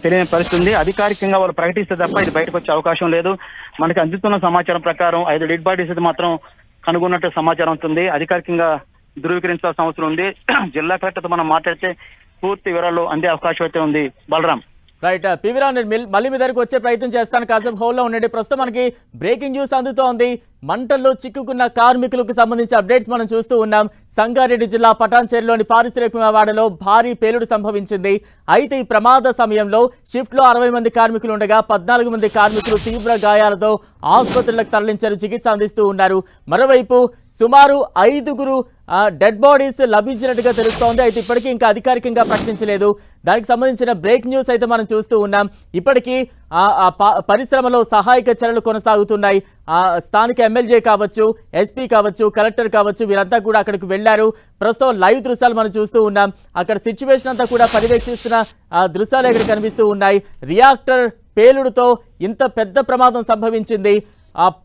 తెలియని పరిస్థితి ఉంది. అధికారికంగా వాళ్ళు ప్రకటిస్తే తప్ప ఇది బయటకు వచ్చే అవకాశం లేదు. మనకి అందుతున్న సమాచారం ప్రకారం 5 డెడ్ బాడీస్ అయితే మాత్రం కనుగొన్నట్టు సమాచారం ఉంటుంది. అధికారికంగా ధృవీకరించాల్సిన అవసరం ఉంది. జిల్లా కలెక్టర్తో మనం మాట్లాడితే పూర్తి వివరాలు అందే అవకాశం అయితే ఉంది. బలరాం, రైట్. పివిరావు, నేను మళ్ళీ మీ దగ్గరకు వచ్చే ప్రయత్నం చేస్తాను. కాసేపు హోల్లో ఉండండి. ప్రస్తుతం మనకి బ్రేకింగ్ న్యూస్ అందుతోంది. మంటల్లో చిక్కుకున్న కార్మికులకు సంబంధించి అప్డేట్స్ మనం చూస్తూ ఉన్నాం. సంగారెడ్డి జిల్లా పటాన్చేరులోని పారిశ్రామిక వాడలో భారీ పేలుడు సంభవించింది. అయితే ఈ ప్రమాద సమయంలో షిఫ్ట్ లో 60 మంది కార్మికులు ఉండగా 14 మంది కార్మికులు తీవ్ర గాయాలతో ఆసుపత్రులకు తరలించారు, చికిత్స అందిస్తూ ఉన్నారు. మరోవైపు సుమారు 5 డెడ్ బాడీస్ లభించినట్టుగా తెలుస్తోంది. అయితే ఇప్పటికీ ఇంకా అధికారికంగా ప్రకటించలేదు. దానికి సంబంధించిన బ్రేక్ న్యూస్ అయితే మనం చూస్తూ ఉన్నాం. ఇప్పటికీ పరిశ్రమలో సహాయక చర్యలు కొనసాగుతున్నాయి. స్థానిక ఎమ్మెల్యే కావచ్చు, ఎస్పీ కావచ్చు, కలెక్టర్ కావచ్చు, వీరంతా కూడా అక్కడికి వెళ్లారు. ప్రస్తుతం లైవ్ దృశ్యాలు మనం చూస్తూ ఉన్నాం. అక్కడ సిచ్యువేషన్ అంతా కూడా పర్యవేక్షిస్తున్న దృశ్యాలు ఇక్కడ కనిపిస్తూ ఉన్నాయి. రియాక్టర్ పేలుడుతో ఇంత పెద్ద ప్రమాదం సంభవించింది.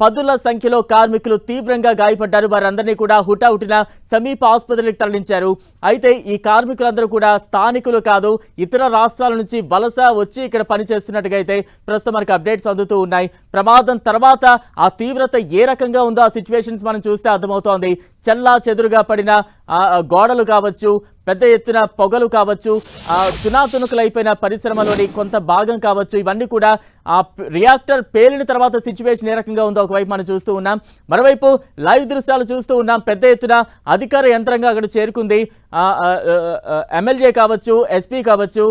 10ల సంఖ్యలో కార్మికులు తీవ్రంగా గాయపడ్డారు. వారందరినీ కూడా హుటాహుటిన సమీప ఆసుపత్రికి తరలించారు. అయితే ఈ కార్మికులందరూ కూడా స్థానికులు కాదు, ఇతర రాష్ట్రాల నుంచి వలస వచ్చి ఇక్కడ పనిచేస్తున్నట్టుగా అయితే ప్రస్తుతం మనకు అప్డేట్స్ అందుతూ ఉన్నాయి. ప్రమాదం తర్వాత ఆ తీవ్రత ఏ రకంగా ఉందో ఆ సిచ్యువేషన్స్ మనం చూస్తే అర్థమవుతోంది. చెల్లా చెదురుగా పడిన గోడలు కావచ్చు, పెద్ద ఎత్తున పొగలు కావచ్చు, తునాతునుకులైపోయిన పరిశ్రమలోని కొంత భాగం కావచ్చు, ఇవన్నీ కూడా ఆ రియాక్టర్ పేలిన తర్వాత సిచ్యువేషన్ ఏ రకంగా ఉందో ఒకవైపు మనం చూస్తూ ఉన్నాం. మరోవైపు లైవ్ దృశ్యాలు చూస్తూ ఉన్నాం. పెద్ద ఎత్తున అధికార యంత్రంగా అక్కడ చేరుకుంది. ఎమ్మెల్యే కావచ్చు, ఎస్పీ కావచ్చు,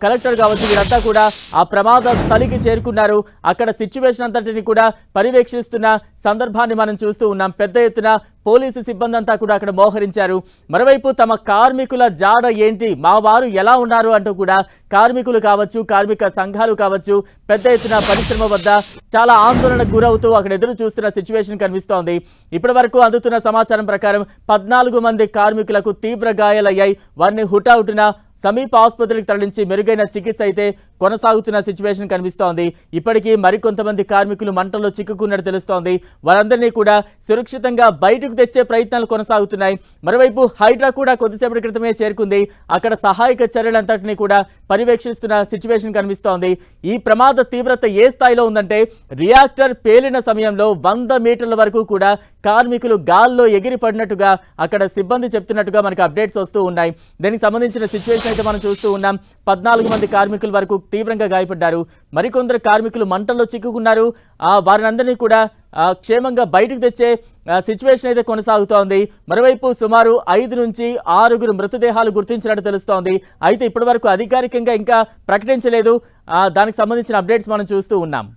కలెక్టర్ కావచ్చు, వీరంతా కూడా ఆ ప్రమాద స్థలికి చేరుకున్నారు. అక్కడ సిచ్యువేషన్ అంతటిని కూడా పర్యవేక్షిస్తున్న సందర్భాన్ని మనం చూస్తూ ఉన్నాం. పెద్ద ఎత్తున పోలీసు సిబ్బంది అంతా కూడా అక్కడ మోహరించారు. మరోవైపు తమ కార్మికుల జాడ ఏంటి, మా వారు ఎలా ఉన్నారు అంటూ కూడా కార్మికులు కావచ్చు, కార్మిక సంఘాలు కావచ్చు, పెద్ద ఎత్తున పరిశ్రమ వద్ద చాలా ఆందోళనకు గురవుతూ అక్కడ ఎదురు చూస్తున్న సిచ్యువేషన్ కనిపిస్తోంది. ఇప్పటి వరకు అందుతున్న సమాచారం ప్రకారం 14 మంది కార్మికులకు తీవ్ర గాయాలయ్యాయి. వారిని హుటాహుటిన సమీప ఆసుపత్రికి తరలించి మెరుగైన చికిత్స అయితే కొనసాగుతున్న సిచ్యువేషన్ కనిపిస్తోంది. ఇప్పటికీ మరికొంతమంది కార్మికులు మంటల్లో చిక్కుకున్నట్టు తెలుస్తోంది. వారందరినీ కూడా సురక్షితంగా బయటకు తెచ్చే ప్రయత్నాలు కొనసాగుతున్నాయి. మరోవైపు హైడ్రా కూడా కొద్దిసేపటి క్రితమే చేరుకుంది. అక్కడ సహాయక చర్యలంతటినీ కూడా పర్యవేక్షిస్తున్న సిచ్యువేషన్ కనిపిస్తోంది. ఈ ప్రమాద తీవ్రత ఏ స్థాయిలో ఉందంటే రియాక్టర్ పేలిన సమయంలో 100 మీటర్ల వరకు కూడా కార్మికులు గాల్లో ఎగిరిపడినట్టుగా అక్కడ సిబ్బంది చెప్తున్నట్టుగా మనకు అప్డేట్స్ వస్తూ ఉన్నాయి. దీనికి సంబంధించిన సిచ్యువేషన్ అయితే మనం చూస్తూ ఉన్నాం. 14 మంది కార్మికుల వరకు తీవ్రంగా గాయపడ్డారు. మరికొందరు కార్మికులు మంటల్లో చిక్కుకున్నారు. వారినందరినీ కూడా క్షేమంగా బయటకు తెచ్చే సిచ్యువేషన్ అయితే కొనసాగుతోంది. మరోవైపు సుమారు 5 నుంచి 6 మృతదేహాలు గుర్తించినట్టు తెలుస్తోంది. అయితే ఇప్పటి వరకు అధికారికంగా ఇంకా ప్రకటించలేదు. దానికి సంబంధించిన అప్డేట్స్ మనం చూస్తూ ఉన్నాం.